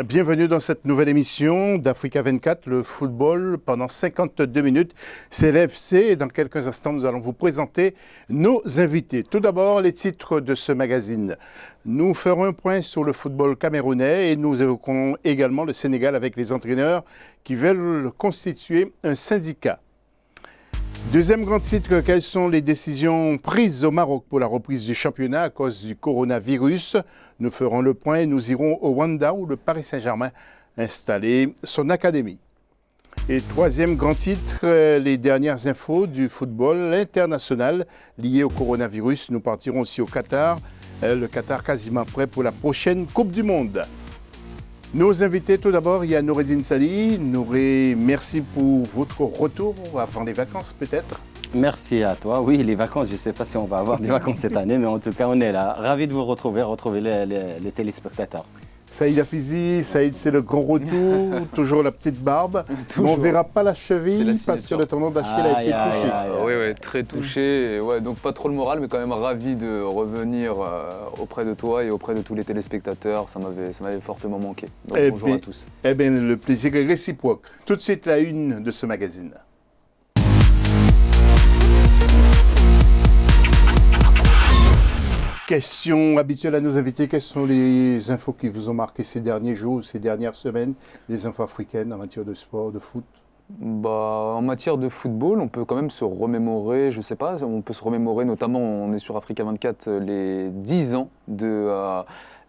Bienvenue dans cette nouvelle émission d'Africa 24, le football pendant 52 minutes. C'est l'FC et dans quelques instants, nous allons vous présenter nos invités. Tout d'abord, les titres de ce magazine. Nous ferons un point sur le football camerounais et nous évoquerons également le Sénégal avec les entraîneurs qui veulent constituer un syndicat. Deuxième grand titre, quelles sont les décisions prises au Maroc pour la reprise du championnat à cause du coronavirus? Nous ferons le point et nous irons au Rwanda où le Paris Saint-Germain a installé son académie. Et troisième grand titre, les dernières infos du football international liées au coronavirus. Nous partirons aussi au Qatar, le Qatar quasiment prêt pour la prochaine Coupe du Monde. Nos invités, tout d'abord, il y a Noureddine Sali. Nouré, merci pour votre retour avant les vacances, peut-être. Merci à toi. Oui, les vacances, je ne sais pas si on va avoir des vacances cette année, mais en tout cas, on est là. Ravi de vous retrouver les téléspectateurs. Saïd Afizi, Saïd, c'est le grand retour, toujours la petite barbe. Mais on ne verra pas la cheville parce que le tendon d'Achille a été touché. Oui, très touché. Et ouais, donc pas trop le moral, mais quand même ravi de revenir auprès de toi et auprès de tous les téléspectateurs. Ça m'avait fortement manqué. Donc bonjour à tous. Eh bien, le plaisir est réciproque. Tout de suite, la une de ce magazine. Question habituelle à nos invités, quelles sont les infos qui vous ont marqué ces derniers jours, ces dernières semaines, les infos africaines en matière de sport, de foot? En matière de football, on peut quand même se remémorer, je sais pas, on peut se remémorer notamment, on est sur Africa 24, les 10 ans de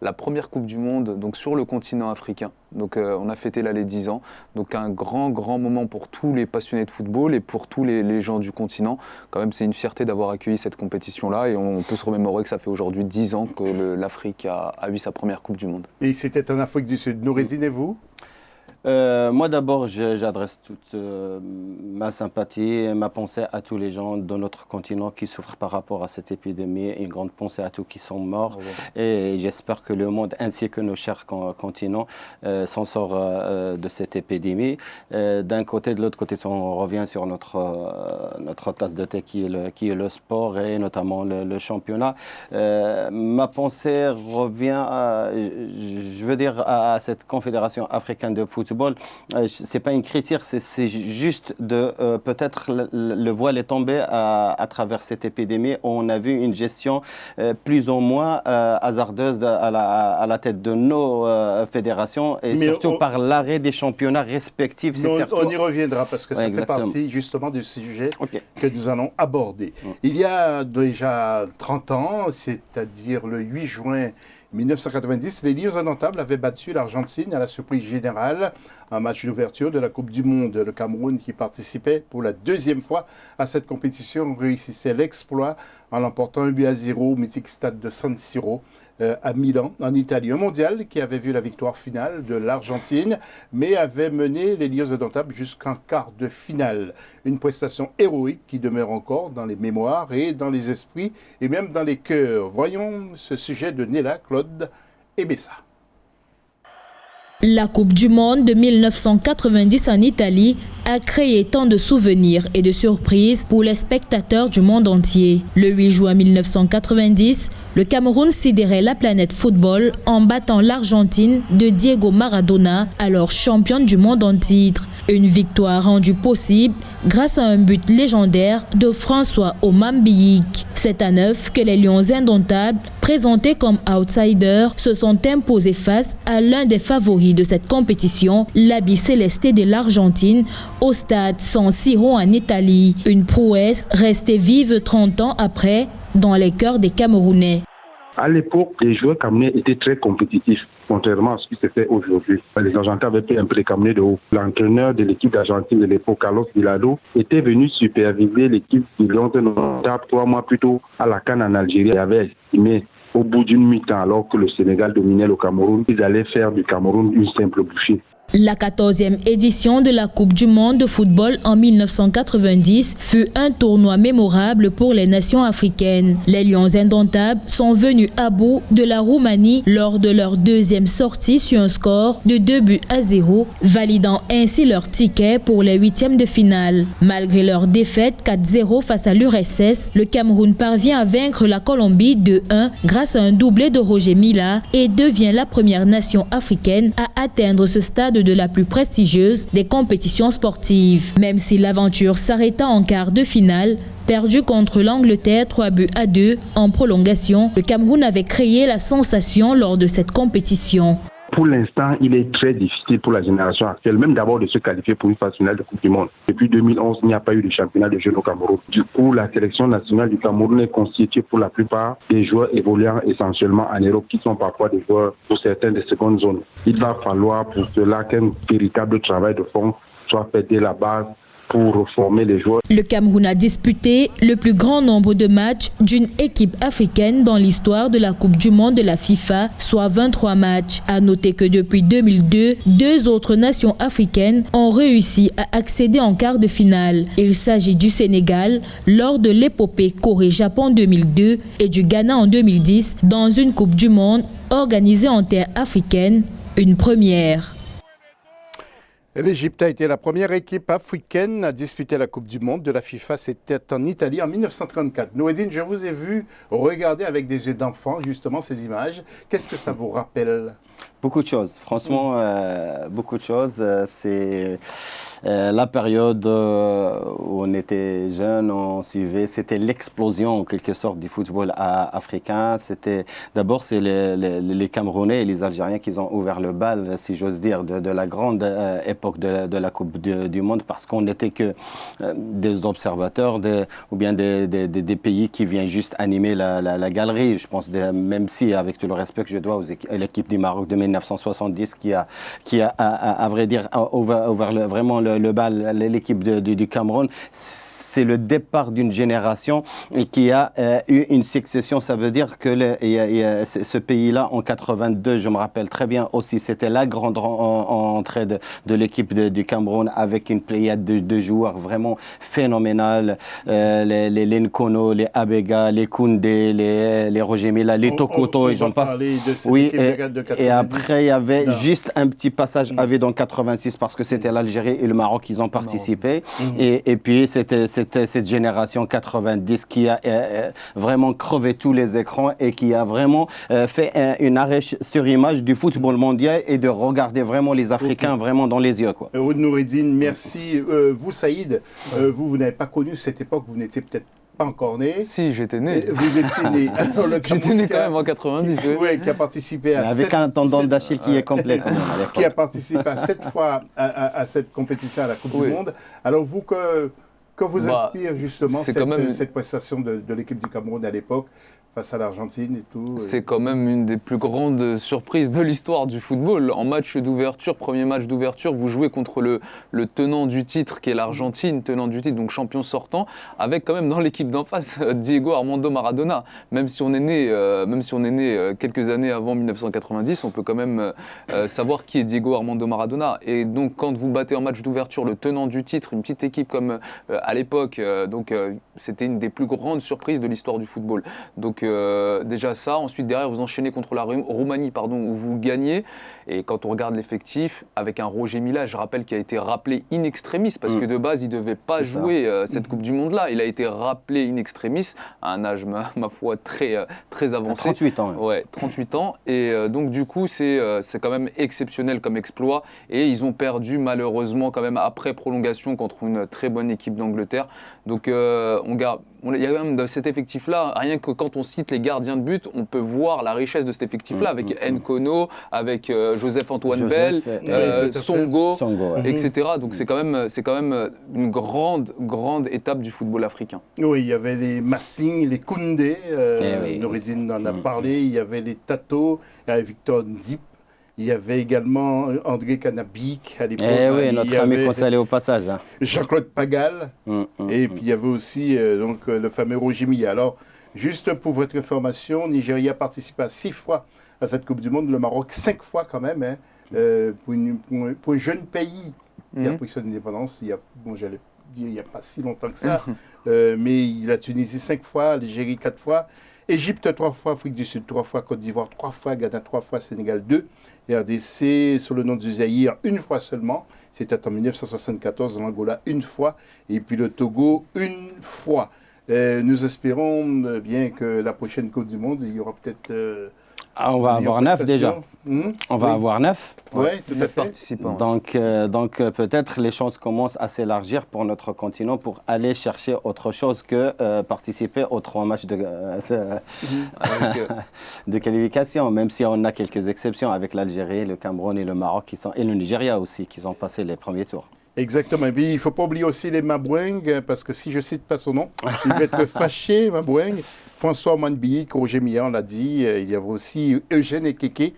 la première Coupe du Monde donc sur le continent africain. Donc on a fêté là les 10 ans. Donc un grand moment pour tous les passionnés de football et pour tous les gens du continent. Quand même, c'est une fierté d'avoir accueilli cette compétition-là et on peut se remémorer que ça fait aujourd'hui 10 ans que l'Afrique a eu sa première Coupe du Monde. Et c'était en Afrique du Sud. Noureddine et vous? Moi d'abord, j'adresse toute ma sympathie et ma pensée à tous les gens de notre continent qui souffrent par rapport à cette épidémie. Une grande pensée à tous qui sont morts. Et j'espère que le monde ainsi que nos chers continents s'en sort de cette épidémie. D'un côté, de l'autre côté, si on revient sur notre tasse de thé qui est le sport et notamment le championnat. Ma pensée revient à cette confédération africaine de football. C'est pas une critique, c'est juste de peut-être le voile est tombé à travers cette épidémie. On a vu une gestion plus ou moins hasardeuse à la tête de nos fédérations et surtout par l'arrêt des championnats respectifs. On y reviendra parce que ça fait partie justement du sujet que nous allons aborder. Il y a déjà 30 ans, c'est-à-dire le 8 juin 1990, les Lions indomptables avaient battu l'Argentine à la surprise générale en match d'ouverture de la Coupe du Monde. Le Cameroun, qui participait pour la deuxième fois à cette compétition, réussissait l'exploit en l'emportant 1-0 au mythique stade de San Siro à Milan, en Italie. Un mondial qui avait vu la victoire finale de l'Argentine, mais avait mené les Lions indomptables jusqu'en quart de finale. Une prestation héroïque qui demeure encore dans les mémoires et dans les esprits et même dans les cœurs. Voyons ce sujet de Néla Claude Ebessa. La Coupe du Monde de 1990 en Italie a créé tant de souvenirs et de surprises pour les spectateurs du monde entier. Le 8 juin 1990, le Cameroun sidérait la planète football en battant l'Argentine de Diego Maradona, alors championne du monde en titre. Une victoire rendue possible grâce à un but légendaire de François Omambiyik. C'est à 9 que les Lions indomptables, présentés comme outsiders, se sont imposés face à l'un des favoris de cette compétition, l'Abi Céleste de l'Argentine, au stade San Siro en Italie. Une prouesse restée vive 30 ans après dans les cœurs des Camerounais. À l'époque, les joueurs camerounais étaient très compétitifs, contrairement à ce qui se fait aujourd'hui. Les Argentins avaient pris un peu les Camerounais de haut. L'entraîneur de l'équipe d'Argentine de l'époque, Carlos Vilado, était venu superviser l'équipe du Lions indomptables 3 mois plus tôt à la CAN en Algérie. Il avait estimé au bout d'une mi-temps, alors que le Sénégal dominait le Cameroun, ils allaient faire du Cameroun une simple bouchée. La 14e édition de la Coupe du monde de football en 1990 fut un tournoi mémorable pour les nations africaines. Les Lions indomptables sont venus à bout de la Roumanie lors de leur deuxième sortie sur un score de 2-0, validant ainsi leur ticket pour les huitièmes de finale. Malgré leur défaite 4-0 face à l'URSS, le Cameroun parvient à vaincre la Colombie 2-1 grâce à un doublé de Roger Mila et devient la première nation africaine à atteindre ce stade de la plus prestigieuse des compétitions sportives. Même si l'aventure s'arrêta en quart de finale, perdu contre l'Angleterre 3-2 en prolongation, le Cameroun avait créé la sensation lors de cette compétition. Pour l'instant, il est très difficile pour la génération actuelle, même d'abord de se qualifier pour une phase finale de Coupe du Monde. Depuis 2011, il n'y a pas eu de championnat de jeunes au Cameroun. Du coup, la sélection nationale du Cameroun est constituée pour la plupart des joueurs évoluant essentiellement en Europe, qui sont parfois des joueurs pour certains de seconde zone. Il va falloir pour cela qu'un véritable travail de fond soit fait dès la base pour former les joueurs. Le Cameroun a disputé le plus grand nombre de matchs d'une équipe africaine dans l'histoire de la Coupe du monde de la FIFA, soit 23 matchs. À noter que depuis 2002, deux autres nations africaines ont réussi à accéder en quart de finale. Il s'agit du Sénégal lors de l'épopée Corée-Japon 2002 et du Ghana en 2010 dans une Coupe du monde organisée en terre africaine, une première. L'Égypte a été la première équipe africaine à disputer la Coupe du monde de la FIFA. C'était en Italie en 1934. Noureddine, je vous ai vu regarder avec des yeux d'enfant justement ces images. Qu'est-ce que ça vous rappelle ? Beaucoup de choses, franchement, beaucoup de choses. C'est la période où on était jeune, on suivait, c'était l'explosion en quelque sorte du football africain. D'abord, c'est les Camerounais et les Algériens qui ont ouvert le bal, si j'ose dire, de la grande époque de la Coupe du Monde, parce qu'on n'était que des observateurs ou bien des pays qui viennent juste animer la galerie. Je pense, même si, avec tout le respect que je dois à l'équipe du Maroc de 1970 qui a à vrai dire ouvert vraiment le bal, l'équipe du Cameroun. C'est le départ d'une génération qui a eu une succession. Ça veut dire que ce pays-là, en 82, je me rappelle très bien aussi, c'était la grande entrée de l'équipe du Cameroun avec une pléiade de joueurs vraiment phénoménales. Les Nkono, les Abega, les Koundé, les Roger Mila, les Tokoto, et j'en passe. Oui, et après, il y avait juste un petit passage dans 86 parce que c'était l'Algérie et le Maroc qui ont participé. Et puis, c'était cette génération 90 qui a vraiment crevé tous les écrans et qui a vraiment fait une arrêt sur image du football mondial et de regarder vraiment les Africains vraiment dans les yeux. Noureddine, merci. Vous, Saïd, vous n'avez pas connu cette époque, vous n'étiez peut-être pas encore né. Si, j'étais né. Vous étiez né. J'étais né quand même en 90. Oui, qui a participé à avec un tendon d'Achille qui est complet quand même. Qui a participé à 7 fois à cette compétition à la Coupe du Monde. Alors vous, que vous inspire justement cette prestation de l'équipe du Cameroun à l'époque face à l'Argentine et tout? C'est quand même une des plus grandes surprises de l'histoire du football. En match d'ouverture, premier match d'ouverture, vous jouez contre le tenant du titre qui est l'Argentine, tenant du titre, donc champion sortant, avec quand même dans l'équipe d'en face Diego Armando Maradona. Même si on est né quelques années avant 1990, on peut quand même savoir qui est Diego Armando Maradona. Et donc quand vous battez en match d'ouverture le tenant du titre, une petite équipe comme à l'époque, c'était une des plus grandes surprises de l'histoire du football. Donc déjà ça, ensuite derrière vous enchaînez contre la Roumanie où vous gagnez, et quand on regarde l'effectif avec un Roger Mila, je rappelle, qui a été rappelé in extremis parce que de base il ne devait pas jouer cette Coupe du Monde là, il a été rappelé in extremis à un âge ma foi très avancé. 38 ans. Ouais, 38 ans, et donc du coup c'est quand même exceptionnel comme exploit, et ils ont perdu malheureusement quand même après prolongation contre une très bonne équipe d'Angleterre. Donc il y a quand même dans cet effectif-là, rien que quand on cite les gardiens de but, on peut voir la richesse de cet effectif-là, avec Nkono, avec Joseph-Antoine Bell, Songo, etc. Donc c'est quand même une grande étape du football africain. Oui, il y avait les Massing, les Koundé, Noureddine en a parlé, il y avait les Tato, il y avait Victor Nzip. Il y avait également André Kanabik à l'époque. Notre ami qu'on salue au passage. Jean-Claude Pagal. Et puis il y avait aussi le fameux Roger Mila. Alors, juste pour votre information, Nigeria a participé à 6 fois à cette Coupe du Monde, le Maroc 5 fois quand même. Pour un jeune pays qui a pris son indépendance, j'allais dire il n'y a pas si longtemps que ça, mais la Tunisie 5 fois, l'Algérie 4 fois, Égypte 3 fois, Afrique du Sud 3 fois, Côte d'Ivoire 3 fois, Ghana 3 fois, Sénégal 2, RDC sous le nom du Zaïre une fois seulement, c'était en 1974, l'Angola une fois, et puis le Togo une fois. Nous espérons bien que la prochaine Coupe du Monde, il y aura peut-être... on va avoir 9 déjà. On va avoir 9. Oui, tout à fait. Participants. Donc peut-être les choses commencent à s'élargir pour notre continent pour aller chercher autre chose que participer aux 3 matchs de qualification, même si on a quelques exceptions avec l'Algérie, le Cameroun et le Maroc et le Nigeria aussi qui ont passé les premiers tours. Exactement. Et puis, il ne faut pas oublier aussi les Maboueng, parce que si je ne cite pas son nom, il va être fâché, Maboueng. François Manbi, Roger Millan l'a dit. Il y avait aussi Eugène Ekeke,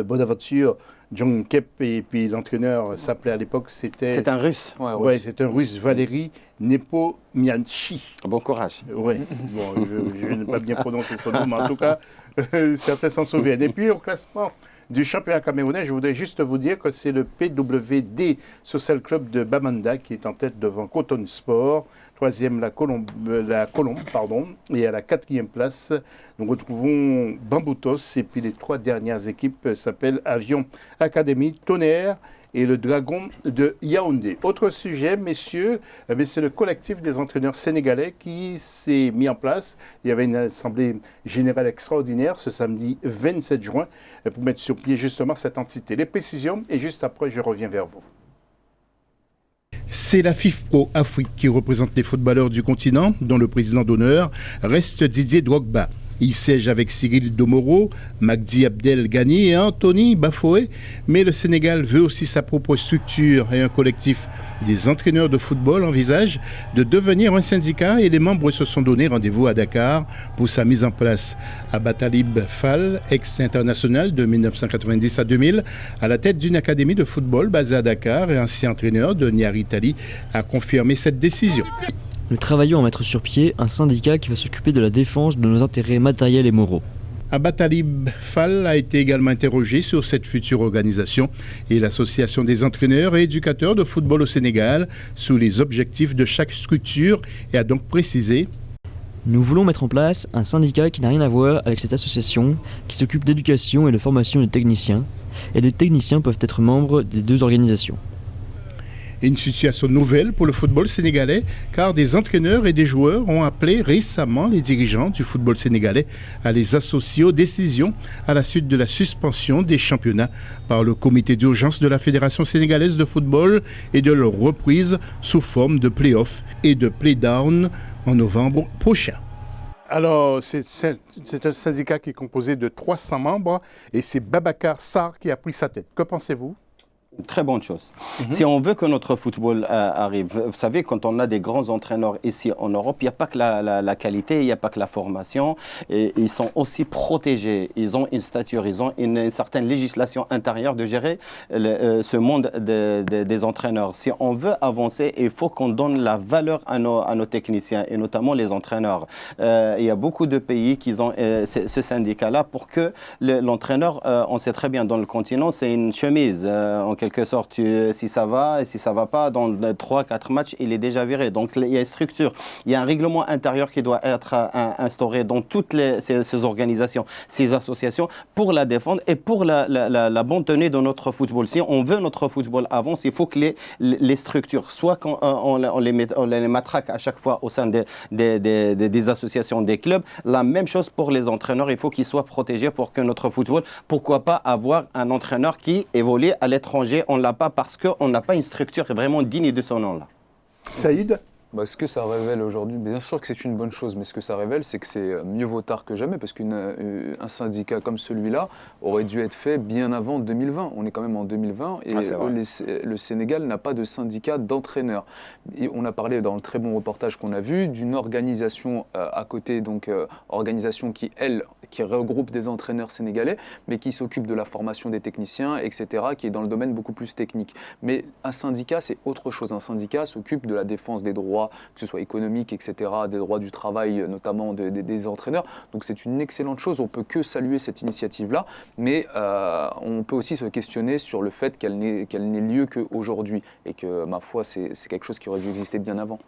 Bonaventure, John Kep, et puis l'entraîneur s'appelait à l'époque, C'est un Russe. Ouais, c'est un Russe, Valérie Nepomianchi. Bon courage. Oui, bon, je n'ai pas bien prononcé son nom, mais en tout cas, certains s'en souviennent. Et puis, au classement du championnat camerounais, je voudrais juste vous dire que c'est le PWD Social Club de Bamanda qui est en tête devant Coton Sport. Troisième, la Colombe, et à la 4e place, nous retrouvons Bamboutos. Et puis les 3 dernières équipes s'appellent Avion Académie, Tonnerre et le Dragon de Yaoundé. Autre sujet, messieurs, c'est le collectif des entraîneurs sénégalais qui s'est mis en place. Il y avait une assemblée générale extraordinaire ce samedi 27 juin pour mettre sur pied justement cette entité. Les précisions, et juste après, je reviens vers vous. C'est la FIFPro Afrique qui représente les footballeurs du continent, dont le président d'honneur reste Didier Drogba. Il siège avec Cyril Domoro, Magdi Abdel Ghani et Anthony Bafoé, mais le Sénégal veut aussi sa propre structure et un collectif des entraîneurs de football envisage de devenir un syndicat et les membres se sont donné rendez-vous à Dakar pour sa mise en place. Abatalib Fall, ex-international de 1990 à 2000, à la tête d'une académie de football basée à Dakar et ancien entraîneur de Niari Tali, a confirmé cette décision. Nous travaillons à mettre sur pied un syndicat qui va s'occuper de la défense de nos intérêts matériels et moraux. Abatalib Fall a été également interrogé sur cette future organisation et l'association des entraîneurs et éducateurs de football au Sénégal sous les objectifs de chaque structure et a donc précisé: Nous voulons mettre en place un syndicat qui n'a rien à voir avec cette association qui s'occupe d'éducation et de formation des techniciens, et les techniciens peuvent être membres des 2 organisations. Une situation nouvelle pour le football sénégalais, car des entraîneurs et des joueurs ont appelé récemment les dirigeants du football sénégalais à les associer aux décisions à la suite de la suspension des championnats par le comité d'urgence de la Fédération sénégalaise de football et de leur reprise sous forme de play-off et de play-down en novembre prochain. Alors, c'est un syndicat qui est composé de 300 membres et c'est Babacar Sarr qui a pris sa tête. Que pensez-vous ? Très bonne chose. Si on veut que notre football arrive, vous savez, quand on a des grands entraîneurs ici en Europe, il n'y a pas que la qualité, il n'y a pas que la formation, et ils sont aussi protégés, ils ont une stature, ils ont une certaine législation intérieure de gérer ce monde des entraîneurs. Si on veut avancer, il faut qu'on donne la valeur à nos techniciens, et notamment les entraîneurs. Il y a beaucoup de pays qui ont ce syndicat-là pour que l'entraîneur, on sait très bien, dans le continent, c'est une chemise, en quelque sorte, si ça va et si ça va pas, dans 3-4 matchs, il est déjà viré. Donc il y a une structure, il y a un règlement intérieur qui doit être instauré dans toutes ces organisations, ces associations, pour la défendre et pour la bonne tenue de notre football. Si on veut notre football avance, il faut que les structures, soit on les matraque à chaque fois au sein des associations, des clubs, la même chose pour les entraîneurs, il faut qu'ils soient protégés pour que notre football, pourquoi pas avoir un entraîneur qui évolue à l'étranger. On ne l'a pas parce qu'on n'a pas une structure vraiment digne de son nom là. Saïd ? Ce que ça révèle aujourd'hui, bien sûr que c'est une bonne chose, mais ce que ça révèle, c'est que c'est mieux vaut tard que jamais, parce qu'un syndicat comme celui-là aurait dû être fait bien avant 2020. On est quand même en 2020 et le Sénégal n'a pas de syndicat d'entraîneurs. Et on a parlé dans le très bon reportage qu'on a vu d'une organisation à côté, donc organisation qui qui regroupe des entraîneurs sénégalais, mais qui s'occupe de la formation des techniciens, etc., qui est dans le domaine beaucoup plus technique. Mais un syndicat, c'est autre chose. Un syndicat s'occupe de la défense des droits, que ce soit économiques, etc., des droits du travail, notamment des entraîneurs. Donc c'est une excellente chose. On ne peut que saluer cette initiative-là, mais on peut aussi se questionner sur le fait qu'elle n'ait lieu qu'aujourd'hui et que, ma foi, c'est quelque chose qui aurait dû exister bien avant.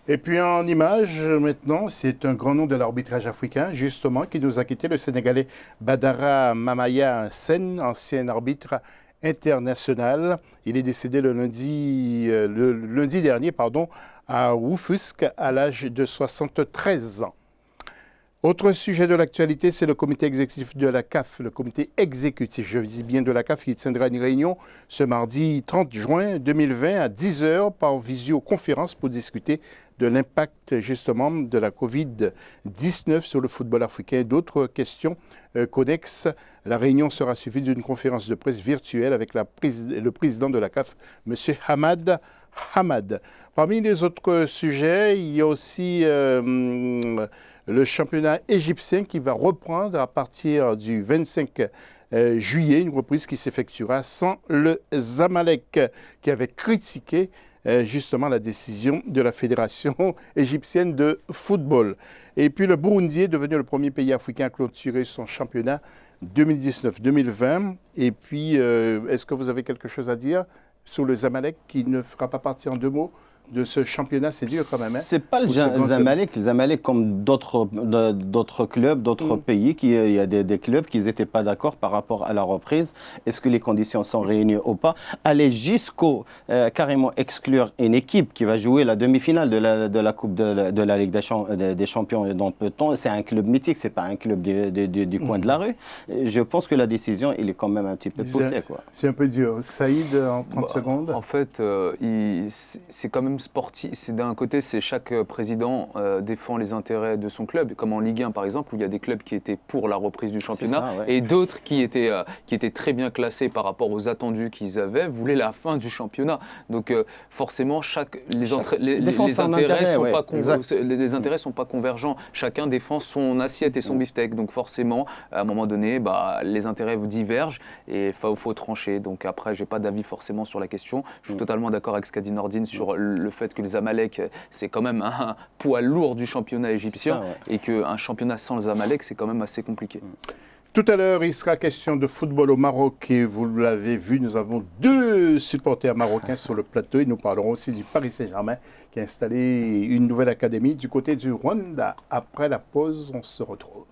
Et puis en image, maintenant, c'est un grand nom de l'arbitrage africain, justement, qui nous a quitté, le Sénégalais Badara Mamaya Sen, ancien arbitre international. Il est décédé le lundi dernier à Rufisque, à l'âge de 73 ans. Autre sujet de l'actualité, c'est le comité exécutif de la CAF, le comité exécutif, je dis bien de la CAF, qui tiendra une réunion ce mardi 30 juin 2020 à 10h par visioconférence pour discuter de l'impact justement de la Covid-19 sur le football africain. D'autres questions connexes. La réunion sera suivie d'une conférence de presse virtuelle avec le président de la CAF, M. Hamad Hamad. Parmi les autres sujets, il y a aussi le championnat égyptien qui va reprendre à partir du 25 juillet, une reprise qui s'effectuera sans le Zamalek, qui avait critiqué justement la décision de la Fédération égyptienne de football. Et puis le Burundi est devenu le premier pays africain à clôturer son championnat 2019-2020. Et puis, est-ce que vous avez quelque chose à dire sur le Zamalek qui ne fera pas partie en 2 mots de ce championnat? C'est dur quand même. Hein, c'est pas le Zamalek. Le Zamalek, comme d'autres clubs, d'autres pays, il y a des clubs qui n'étaient pas d'accord par rapport à la reprise. Est-ce que les conditions sont réunies ou pas? Aller jusqu'au carrément exclure une équipe qui va jouer la demi-finale de la Coupe de la Ligue des Champions dans peu de temps, c'est un club mythique, c'est pas un club du coin de la rue. Je pense que la décision, il est quand même un petit peu poussée. C'est un peu dur. Saïd, en 30 secondes. En fait, c'est quand même sportif. D'un côté, c'est chaque président défend les intérêts de son club, comme en Ligue 1 par exemple, où il y a des clubs qui étaient pour la reprise du championnat et d'autres qui étaient très bien classés par rapport aux attendus qu'ils avaient, voulaient la fin du championnat. Donc forcément, les intérêts sont pas convergents. Chacun défend son assiette et son beefsteak. Donc forcément, à un moment donné, les intérêts divergent et il faut trancher. Donc après, j'ai pas d'avis forcément sur la question. Je suis totalement d'accord avec ce qu'a dit Nordine sur le fait que le Zamalek, c'est quand même un poids lourd du championnat égyptien et qu'un championnat sans le Zamalek, c'est quand même assez compliqué. Tout à l'heure, il sera question de football au Maroc et vous l'avez vu, nous avons 2 supporters marocains sur le plateau et nous parlerons aussi du Paris Saint-Germain qui a installé une nouvelle académie du côté du Rwanda. Après la pause, on se retrouve.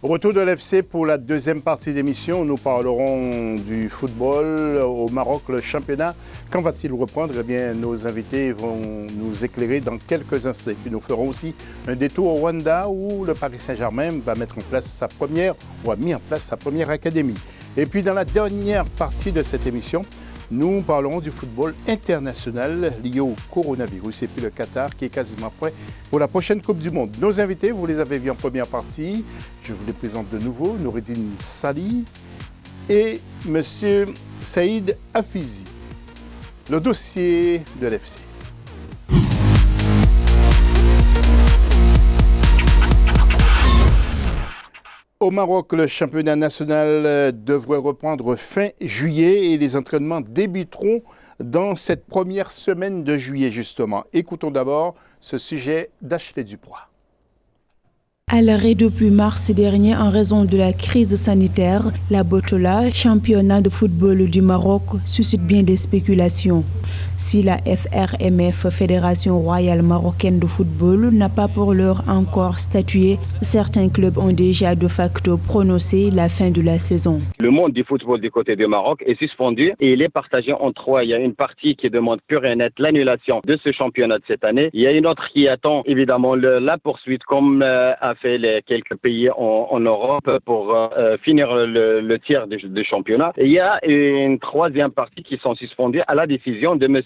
Retour de l'FC pour la deuxième partie d'émission. Nous parlerons du football au Maroc, le championnat. Quand va-t-il reprendre? Eh bien, nos invités vont nous éclairer dans quelques instants. Puis nous ferons aussi un détour au Rwanda où le Paris Saint-Germain va mettre en place a mis en place sa première académie. Et puis dans la dernière partie de cette émission, nous parlerons du football international lié au coronavirus et puis le Qatar qui est quasiment prêt pour la prochaine Coupe du Monde. Nos invités, vous les avez vus en première partie. Je vous les présente de nouveau. Noureddine Sali et M. Saïd Hafizi. Le dossier de l'FC. Au Maroc, le championnat national devrait reprendre fin juillet et les entraînements débuteront dans cette première semaine de juillet, justement. Écoutons d'abord ce sujet d'Ashley Dupois. À l'arrêt depuis mars dernier en raison de la crise sanitaire, la Botola, championnat de football du Maroc, suscite bien des spéculations. Si la FRMF, Fédération royale marocaine de football, n'a pas pour l'heure encore statué, certains clubs ont déjà de facto prononcé la fin de la saison. Le monde du football du côté du Maroc est suspendu et il est partagé en 3. Il y a une partie qui demande pure et nette l'annulation de ce championnat de cette année. Il y a une autre qui attend évidemment la poursuite comme a fait quelques pays en Europe pour finir le tiers du championnat. Et il y a une troisième partie qui sont suspendues à la décision de M.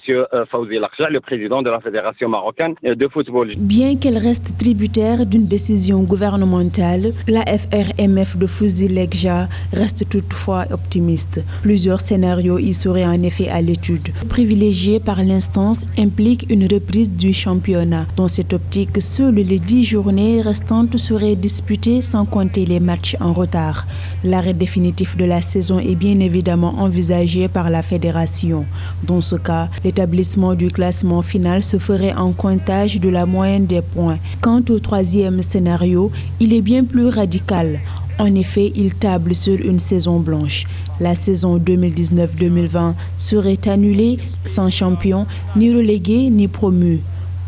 Fawzi Larja, le président de la Fédération marocaine de football. Bien qu'elle reste tributaire d'une décision gouvernementale, la FRMF de Fawzi Larja reste toutefois optimiste. Plusieurs scénarios y seraient en effet à l'étude. Privilégié par l'instance implique une reprise du championnat. Dans cette optique, seules les 10 journées restantes seraient disputées sans compter les matchs en retard. L'arrêt définitif de la saison est bien évidemment envisagé par la fédération. Dans ce cas, l'établissement du classement final se ferait en comptage de la moyenne des points. Quant au troisième scénario, il est bien plus radical. En effet, il table sur une saison blanche. La saison 2019-2020 serait annulée sans champion, ni relégué, ni promu.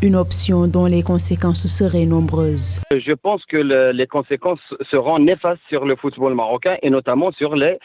Une option dont les conséquences seraient nombreuses. Je pense que les conséquences seront néfastes sur le football marocain et notamment sur les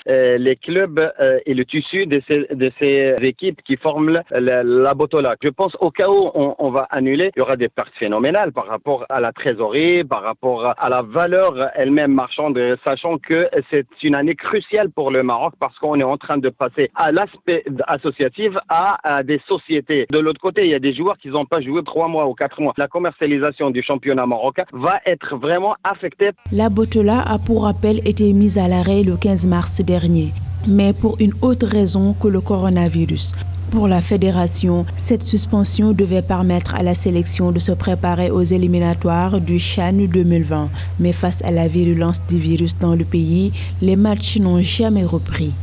clubs et le tissu de ces équipes qui forment la Botola. Je pense au cas où on va annuler, il y aura des pertes phénoménales par rapport à la trésorerie, par rapport à la valeur elle-même marchande, sachant que c'est une année cruciale pour le Maroc parce qu'on est en train de passer à l'aspect associatif à des sociétés. De l'autre côté, il y a des joueurs qui n'ont pas joué 3 mois ou 4 mois. La commercialisation du championnat marocain va être vraiment affectée. La Botola a pour rappel été mise à l'arrêt le 15 mars dernier, mais pour une autre raison que le coronavirus. Pour la fédération, cette suspension devait permettre à la sélection de se préparer aux éliminatoires du CHAN 2020. Mais face à la virulence du virus dans le pays, les matchs n'ont jamais repris.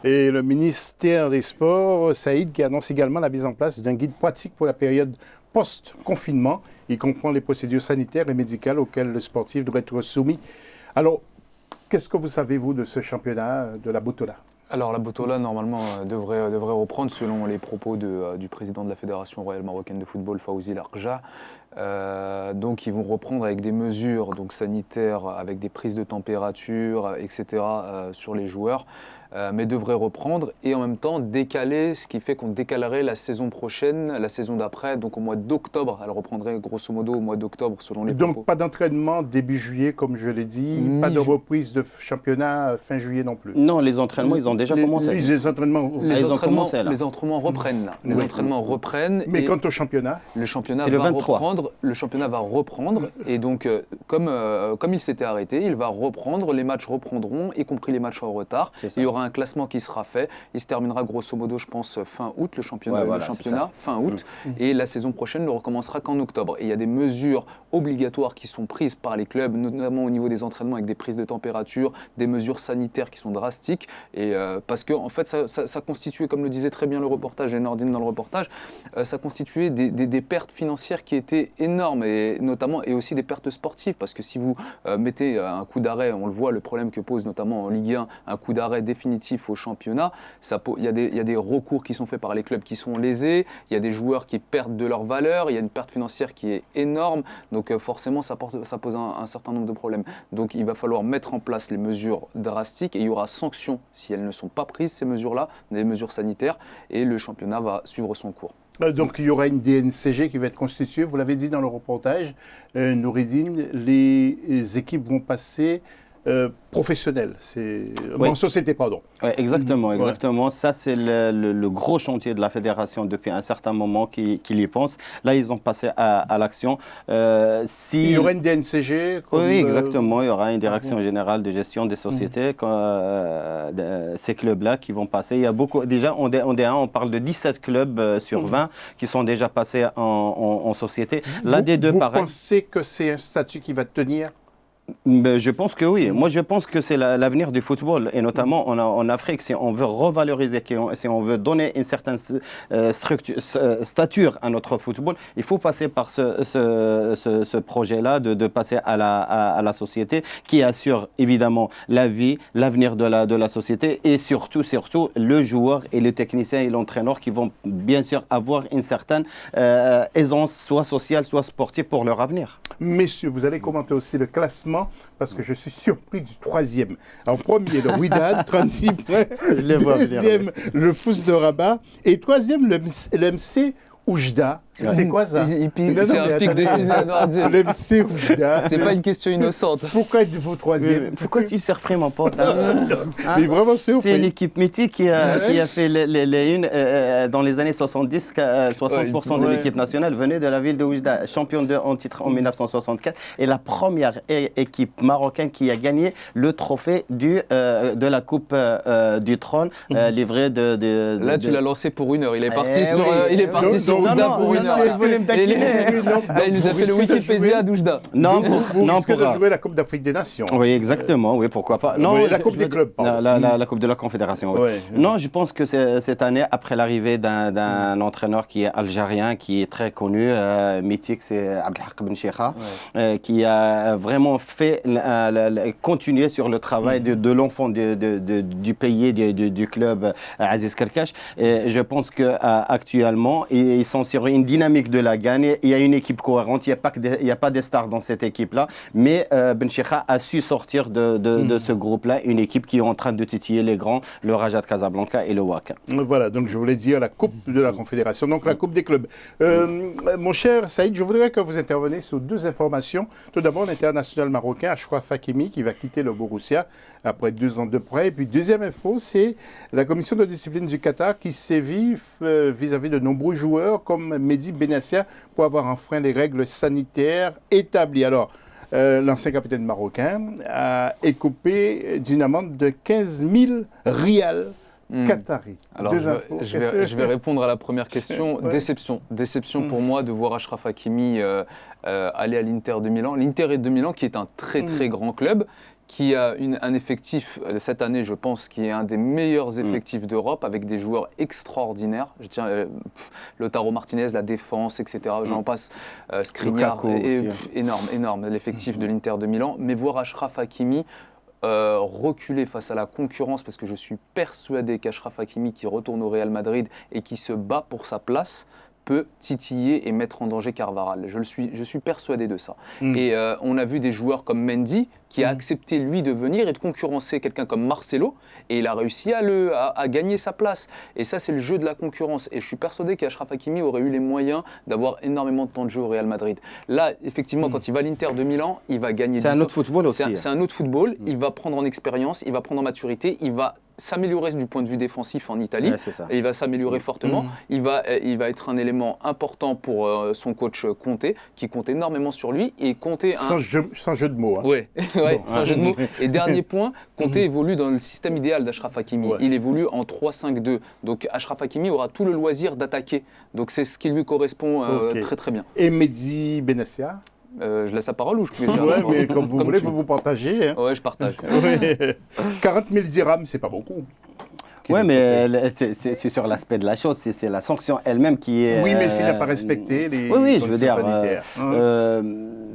Et le ministère des Sports, Saïd, qui annonce également la mise en place d'un guide pratique pour la période post-confinement. Il comprend les procédures sanitaires et médicales auxquelles le sportif doit être soumis. Alors, qu'est-ce que vous savez, vous, de ce championnat de la Botola ? Alors la Botola, normalement, devrait reprendre selon les propos du président de la Fédération royale marocaine de football, Fawzi Larja. Donc ils vont reprendre avec des mesures sanitaires, avec des prises de température, etc. Sur les joueurs. Mais devrait reprendre et en même temps décaler, ce qui fait qu'on décalerait la saison prochaine, la saison d'après, donc au mois d'octobre. Elle reprendrait grosso modo au mois d'octobre selon les propos. Donc pas d'entraînement début juillet comme je l'ai dit, pas de reprise de championnat fin juillet non plus. Non, les entraînements ils ont déjà commencé. Les entraînements reprennent là. Les entraînements reprennent. Mais quant au championnat, le championnat va reprendre. Le championnat va reprendre et donc comme il s'était arrêté, il va reprendre. Les matchs reprendront, y compris les matchs en retard. Il y aura un classement qui sera fait. Il se terminera grosso modo, je pense, fin août, le championnat, fin août. Et la saison prochaine ne recommencera qu'en octobre. Et il y a des mesures obligatoires qui sont prises par les clubs, notamment au niveau des entraînements avec des prises de température, des mesures sanitaires qui sont drastiques. Et parce que, en fait, ça constituait, comme le disait très bien le reportage, et Nordine dans le reportage, ça constituait des pertes financières qui étaient énormes, et notamment, et aussi des pertes sportives. Parce que si vous mettez un coup d'arrêt, on le voit, le problème que pose notamment en Ligue 1, un coup d'arrêt définitif au championnat, il y a des recours qui sont faits par les clubs qui sont lésés, il y a des joueurs qui perdent de leur valeur, il y a une perte financière qui est énorme, donc forcément ça pose un certain nombre de problèmes. Donc il va falloir mettre en place les mesures drastiques et il y aura sanctions si elles ne sont pas prises, ces mesures-là, des mesures sanitaires, et le championnat va suivre son cours. Donc il y aura une DNCG qui va être constituée, vous l'avez dit dans le reportage, Noureddine, les équipes vont passer professionnel, en société, pardon. Oui, exactement. Ça, c'est le gros chantier de la fédération depuis un certain moment qu'il y pense. Là, ils ont passé à l'action. Il y aura une DNCG Oui, exactement. Il y aura une direction générale de gestion des sociétés, ces clubs-là qui vont passer. Il y a beaucoup, déjà, en D1, on parle de 17 clubs sur 20 qui sont déjà passés en société. Là, vous pensez que c'est un statut qui va tenir ? Je pense que oui. Moi, je pense que c'est l'avenir du football, et notamment en Afrique. Si on veut revaloriser, si on veut donner une certaine stature à notre football, il faut passer par ce projet-là de passer à la société qui assure évidemment la vie, l'avenir de la société, et surtout le joueur et le technicien et l'entraîneur qui vont bien sûr avoir une certaine aisance, soit sociale, soit sportive pour leur avenir. Messieurs, vous allez commenter aussi le classement, parce que je suis surpris du troisième. En premier, le Wydad, 36 points. Deuxième, le Fous de Rabat. Et troisième, le MC Oujda, C'est quoi ça? C'est un pic destiné à Noirdier. L'MC Oujda. C'est pas une question innocente. Pourquoi êtes-vous troisième? Pourquoi tu surprends mon pote? Mais vraiment, c'est une équipe mythique qui a fait les unes dans les années 70. 60% de l'équipe nationale venait de la ville de Oujda, champion en titre en 1964, et la première équipe marocaine qui a gagné le trophée de la Coupe du Trône, livré de. Là, tu l'as lancé pour 1 heure. Il est parti sur Oujda pour 1 heure. Il voulait me taquiner. Là, il nous a fait le Wikipédia d'Oujda. Non, vous risquez de jouer la Coupe d'Afrique des Nations. Oui, exactement. Oui, pourquoi pas. Non, la Coupe des clubs. La Coupe de la Confédération. Oui. Non, je pense que cette année, après l'arrivée d'un entraîneur qui est algérien, qui est très connu, mythique, c'est Abdelhak Ben Cheikha, qui a vraiment fait continuer sur le travail de l'enfant du pays, du club Aziz Kerkash. Et je pense qu'actuellement, ils sont sur une dynamique de la gagne. Il y a une équipe cohérente, il n'y a pas des stars dans cette équipe-là, mais Ben Cheikha a su sortir de ce groupe-là, une équipe qui est en train de titiller les grands, le Raja de Casablanca et le WAC. Voilà, donc je voulais dire la Coupe de la Confédération, donc la Coupe des clubs. Mon cher Saïd, je voudrais que vous interveniez sur 2 informations. Tout d'abord, l'international marocain Achraf Hakimi qui va quitter le Borussia après 2 ans de prêt. Et puis deuxième info, c'est la commission de discipline du Qatar qui sévit vis-à-vis de nombreux joueurs comme Mehdi Benassia pour avoir enfreint les règles sanitaires établies. Alors, l'ancien capitaine marocain a écopé d'une amende de 15 000 rials qatari. Alors, je vais répondre à la première question. Déception pour moi de voir Achraf Hakimi aller à l'Inter de Milan. L'Inter de Milan qui est un très très grand club, qui a un effectif cette année, je pense, qui est un des meilleurs effectifs d'Europe, avec des joueurs extraordinaires. Je tiens Lautaro Martinez, la défense, etc. J'en passe. Skriniar, énorme l'effectif de l'Inter de Milan. Mais voir Achraf Hakimi reculer face à la concurrence, parce que je suis persuadé qu'Achraf Hakimi, qui retourne au Real Madrid et qui se bat pour sa place, peut titiller et mettre en danger Carvajal. Je suis persuadé de ça. Et on a vu des joueurs comme Mendy qui a accepté, lui, de venir et de concurrencer quelqu'un comme Marcelo, et il a réussi à gagner sa place. Et ça, c'est le jeu de la concurrence. Et je suis persuadé qu'Achraf Hakimi aurait eu les moyens d'avoir énormément de temps de jeu au Real Madrid. Là, effectivement, quand il va à l'Inter de Milan, il va gagner. C'est un autre football aussi. C'est un autre football. Il va prendre en expérience, il va prendre en maturité, il va s'améliorer du point de vue défensif en Italie, et il va s'améliorer fortement. Il va être un élément important pour son coach Conte, qui compte énormément sur lui. Et Conte sans jeu de mots. Hein. Oui, sans jeu de mots. Et dernier point, Conte évolue dans le système idéal d'Achraf Hakimi. Il évolue en 3-5-2. Donc Achraf Hakimi aura tout le loisir d'attaquer. Donc c'est ce qui lui correspond très très bien. Et Mehdi Benassia, je laisse la parole ou je peux dire? Ouais, mais comme vous voulez, vous partagez. Hein. Ouais, je partage. 40 000 dirhams, c'est pas beaucoup. Oui, mais c'est sur l'aspect de la chose, c'est la sanction elle-même qui est... Oui, mais s'il n'a pas respecté les je veux dire, sanitaires.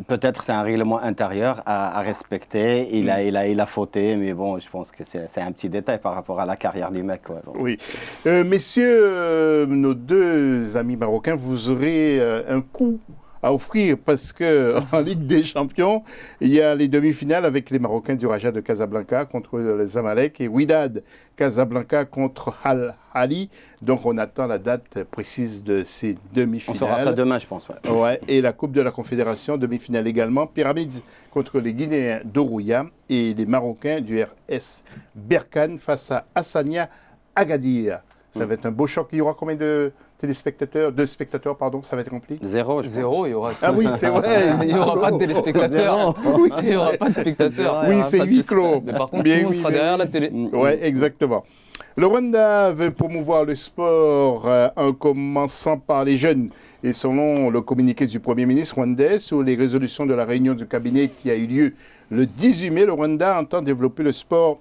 Peut-être c'est un règlement intérieur à respecter, il a fauté, mais bon, je pense que c'est un petit détail par rapport à la carrière du mec. Quoi. Oui. Messieurs, nos 2 amis marocains, vous aurez un coup à offrir, parce qu'en Ligue des Champions, il y a les demi-finales avec les Marocains du Raja de Casablanca contre les Zamalek et Wydad Casablanca contre Al Ahly. Donc on attend la date précise de ces demi-finales. On saura ça demain, je pense. Ouais. Et la Coupe de la Confédération, demi-finale également. Pyramides contre les Guinéens d'Orouya et les Marocains du RS Berkane face à Hassania Agadir. Ça va être un beau choc. Il y aura combien de spectateurs, ça va être rempli? 0, je pense. 0, il y aura ça. Ah oui, c'est vrai. Il n'y aura pas de téléspectateurs. Il n'y aura pas de spectateurs. Oui, c'est huis clos. Mais par contre, tout le monde sera derrière la télé. Oui, exactement. Le Rwanda veut promouvoir le sport en commençant par les jeunes. Et selon le communiqué du Premier ministre rwandais sur les résolutions de la réunion du cabinet qui a eu lieu le 18 mai, le Rwanda entend développer le sport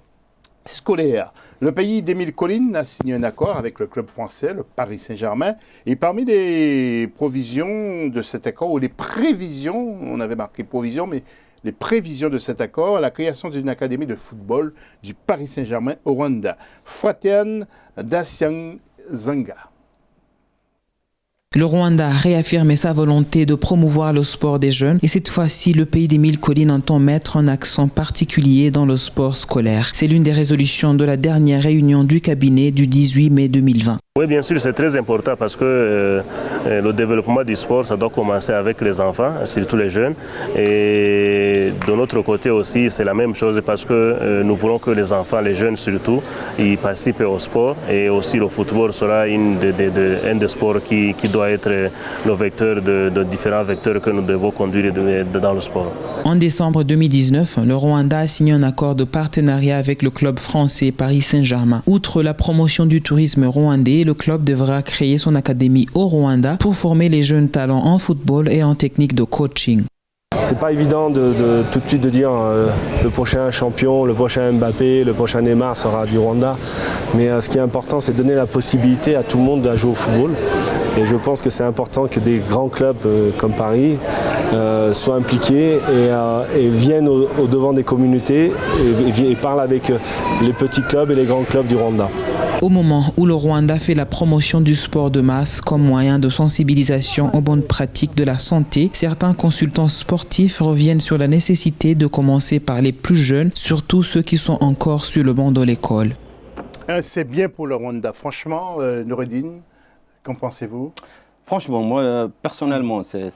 scolaire. Le pays d'Émile Colline a signé un accord avec le club français, le Paris Saint-Germain. Et parmi les provisions de cet accord, ou les prévisions, on avait marqué provisions, mais les prévisions de cet accord, la création d'une académie de football du Paris Saint-Germain au Rwanda. Fwatian Dasyangzanga. Le Rwanda a réaffirmé sa volonté de promouvoir le sport des jeunes et cette fois-ci, le pays d'Émile Colline entend mettre un accent particulier dans le sport scolaire. C'est l'une des résolutions de la dernière réunion du cabinet du 18 mai 2020. Oui, bien sûr, c'est très important parce que le développement du sport, ça doit commencer avec les enfants, surtout les jeunes. Et de notre côté aussi, c'est la même chose parce que nous voulons que les enfants, les jeunes surtout, ils participent au sport. Et aussi le football sera un des sports qui doit être le vecteur de différents vecteurs que nous devons conduire dans le sport. En décembre 2019, le Rwanda a signé un accord de partenariat avec le club français Paris Saint-Germain. Outre la promotion du tourisme rwandais, le club devra créer son académie au Rwanda pour former les jeunes talents en football et en technique de coaching. C'est pas évident de tout de suite de dire le prochain champion, le prochain Mbappé, le prochain Neymar sera du Rwanda. Mais ce qui est important, c'est de donner la possibilité à tout le monde de jouer au football. Et je pense que c'est important que des grands clubs comme Paris soient impliqués et viennent au devant des communautés et parlent avec les petits clubs et les grands clubs du Rwanda. Au moment où le Rwanda fait la promotion du sport de masse comme moyen de sensibilisation aux bonnes pratiques de la santé, certains consultants sportifs reviennent sur la nécessité de commencer par les plus jeunes, surtout ceux qui sont encore sur le banc de l'école. C'est bien pour le Rwanda. Franchement, Noureddine, qu'en pensez-vous ? Franchement, moi, personnellement, c'est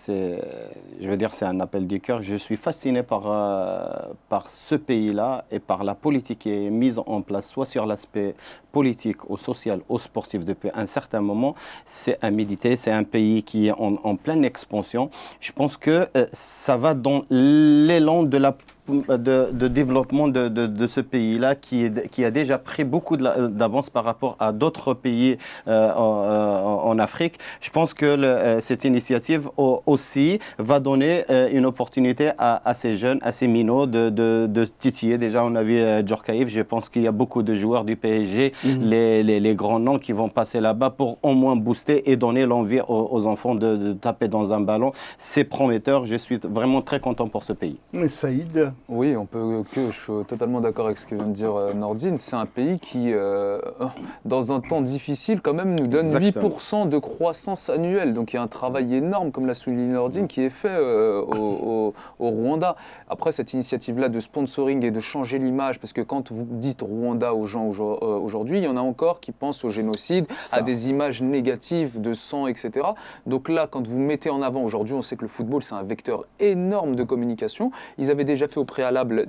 un appel du cœur. Je suis fasciné par ce pays-là et par la politique qui est mise en place, soit sur l'aspect politique, au social, au sportif depuis un certain moment. C'est à méditer, c'est un pays qui est en pleine expansion. Je pense que ça va dans l'élan de développement de ce pays-là qui a déjà pris beaucoup d'avance par rapport à d'autres pays en Afrique. Je pense que cette initiative aussi va donner une opportunité à ces jeunes, à ces minots de titiller. Déjà, on a vu Djorkaeff. Je pense qu'il y a beaucoup de joueurs du PSG, les grands noms qui vont passer là-bas pour au moins booster et donner l'envie aux enfants de taper dans un ballon. C'est prometteur. Je suis vraiment très content pour ce pays. Saïd ? Oui, je suis totalement d'accord avec ce que vient de dire Nordine. C'est un pays qui, dans un temps difficile, quand même, nous donne 8% de croissance annuelle. Donc il y a un travail énorme, comme l'a souligné Nordine, qui est fait au Rwanda. Après, cette initiative-là de sponsoring et de changer l'image, parce que quand vous dites Rwanda aux gens aujourd'hui, il y en a encore qui pensent au génocide, à des images négatives de sang, etc. Donc là, quand vous mettez en avant, aujourd'hui, on sait que le football, c'est un vecteur énorme de communication. Ils avaient déjà fait au préalable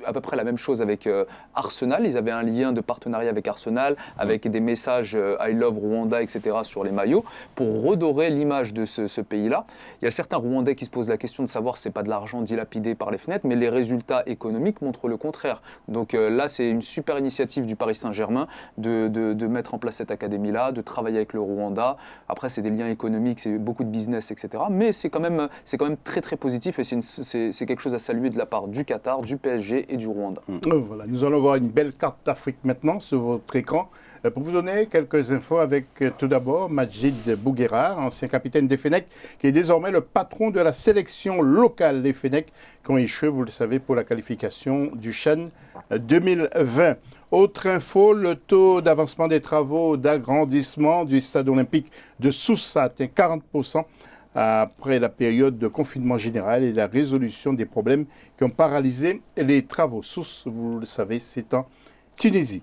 à peu près la même chose avec Arsenal. Ils avaient un lien de partenariat avec Arsenal, avec des messages I love Rwanda, etc. sur les maillots, pour redorer l'image de ce pays-là. Il y a certains Rwandais qui se posent la question de savoir si c'est pas de l'argent dilapidé par les fenêtres, mais les résultats économiques montrent le contraire. Donc là, c'est une super initiative du Paris Saint-Germain de mettre en place cette académie-là, de travailler avec le Rwanda. Après, c'est des liens économiques, c'est beaucoup de business, etc. Mais c'est quand même très très positif et c'est quelque chose à saluer de la part du Qatar, du PSG et du Rwanda. Voilà, nous allons voir une belle carte d'Afrique maintenant sur votre écran. Pour vous donner quelques infos avec tout d'abord Majid Bouguera, ancien capitaine des Fennecs, qui est désormais le patron de la sélection locale des Fennecs, qui ont échoué, vous le savez, pour la qualification du CHAN 2020. Autre info, le taux d'avancement des travaux d'agrandissement du stade olympique de Sousse a atteint 40%. Après la période de confinement général et la résolution des problèmes qui ont paralysé les travaux. Sousse, vous le savez, c'est en Tunisie.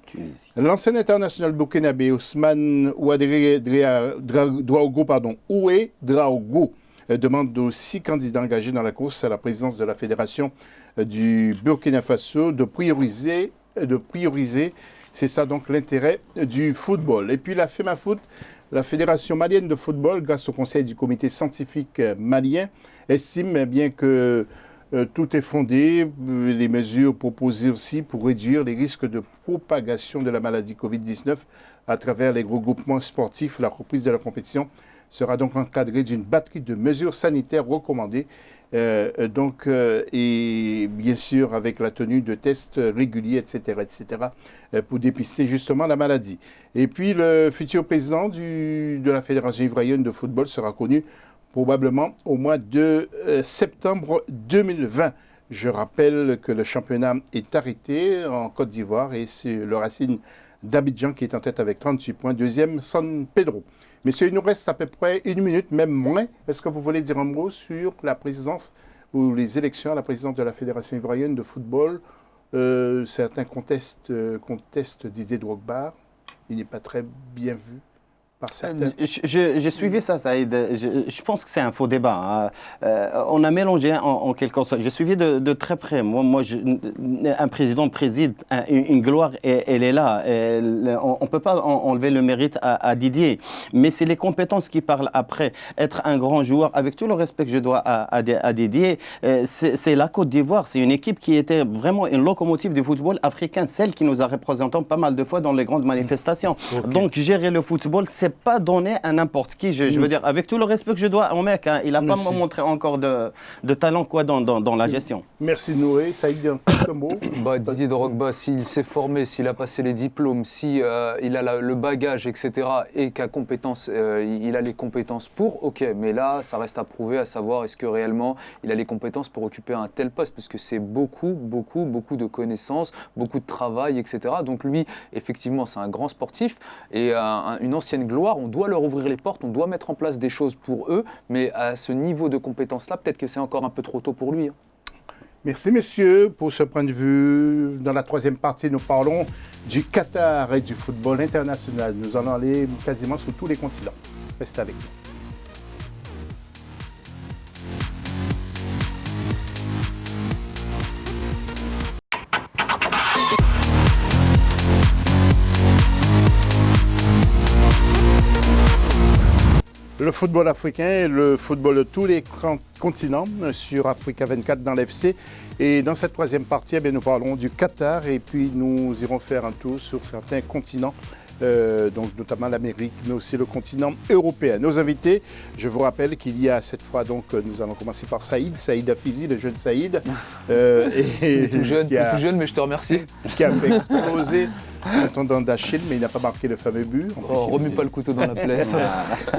L'ancien international burkinabé Ousmane Oué Draogo demande aux 6 candidats engagés dans la course à la présidence de la Fédération du Burkina Faso de prioriser, c'est ça donc l'intérêt du football. Et puis la FEMAFOOT, la Fédération malienne de football, grâce au conseil du comité scientifique malien, estime bien que tout est fondé, les mesures proposées aussi pour réduire les risques de propagation de la maladie Covid-19 à travers les regroupements sportifs. La reprise de la compétition sera donc encadrée d'une batterie de mesures sanitaires recommandées, et bien sûr avec la tenue de tests réguliers, etc., pour dépister justement la maladie. Et puis le futur président de la Fédération ivoirienne de football sera connu probablement au mois de septembre 2020. Je rappelle que le championnat est arrêté en Côte d'Ivoire et c'est le Racing d'Abidjan qui est en tête avec 38 points, deuxième San Pedro. Messieurs, il nous reste à peu près 1 minute, même moins. Est-ce que vous voulez dire un mot sur la présidence ou les élections à la présidence de la Fédération ivoirienne de football? Certains contestent Didier Drogba. il n'est pas très bien vu par certains. J'ai suivi ça, Saïd. Je pense que c'est un faux débat. On a mélangé en quelque sorte. J'ai suivi de très près. Un président préside une gloire, elle est là. On ne peut pas enlever le mérite à Didier. Mais c'est les compétences qui parlent après. Être un grand joueur, avec tout le respect que je dois à Didier, c'est la Côte d'Ivoire. C'est une équipe qui était vraiment une locomotive du football africain, celle qui nous a représenté pas mal de fois dans les grandes manifestations. Okay. Donc gérer le football, c'est pas donné à n'importe qui. Je veux dire, avec tout le respect que je dois au mec, il n'a pas montré encore de talent dans la gestion. Merci Noé. Saïd, un mot. Didier Drogba, s'il s'est formé, s'il a passé les diplômes, si il a le bagage, etc., et qu'il a les compétences pour, ok, mais là, ça reste à prouver, à savoir est-ce que réellement il a les compétences pour occuper un tel poste, parce que c'est beaucoup de connaissances, beaucoup de travail, etc. Donc lui, effectivement, c'est un grand sportif et une ancienne gloire. On doit leur ouvrir les portes, on doit mettre en place des choses pour eux, mais à ce niveau de compétence-là, peut-être que c'est encore un peu trop tôt pour lui. Merci messieurs pour ce point de vue. Dans la troisième partie, nous parlons du Qatar et du football international. Nous allons aller quasiment sur tous les continents. Restez avec nous. Le football africain et le football de tous les continents sur Africa 24 dans l'FC. Et dans cette troisième partie, nous parlerons du Qatar et puis nous irons faire un tour sur certains continents, donc notamment l'Amérique, mais aussi le continent européen. Nos invités, je vous rappelle qu'il y a cette fois, donc nous allons commencer par Saïd Afizi, le jeune Saïd. Tout jeune, mais je te remercie. Qui a fait exploser son tendon d'Achille, mais il n'a pas marqué le fameux but. Remue pas le couteau dans la plaie.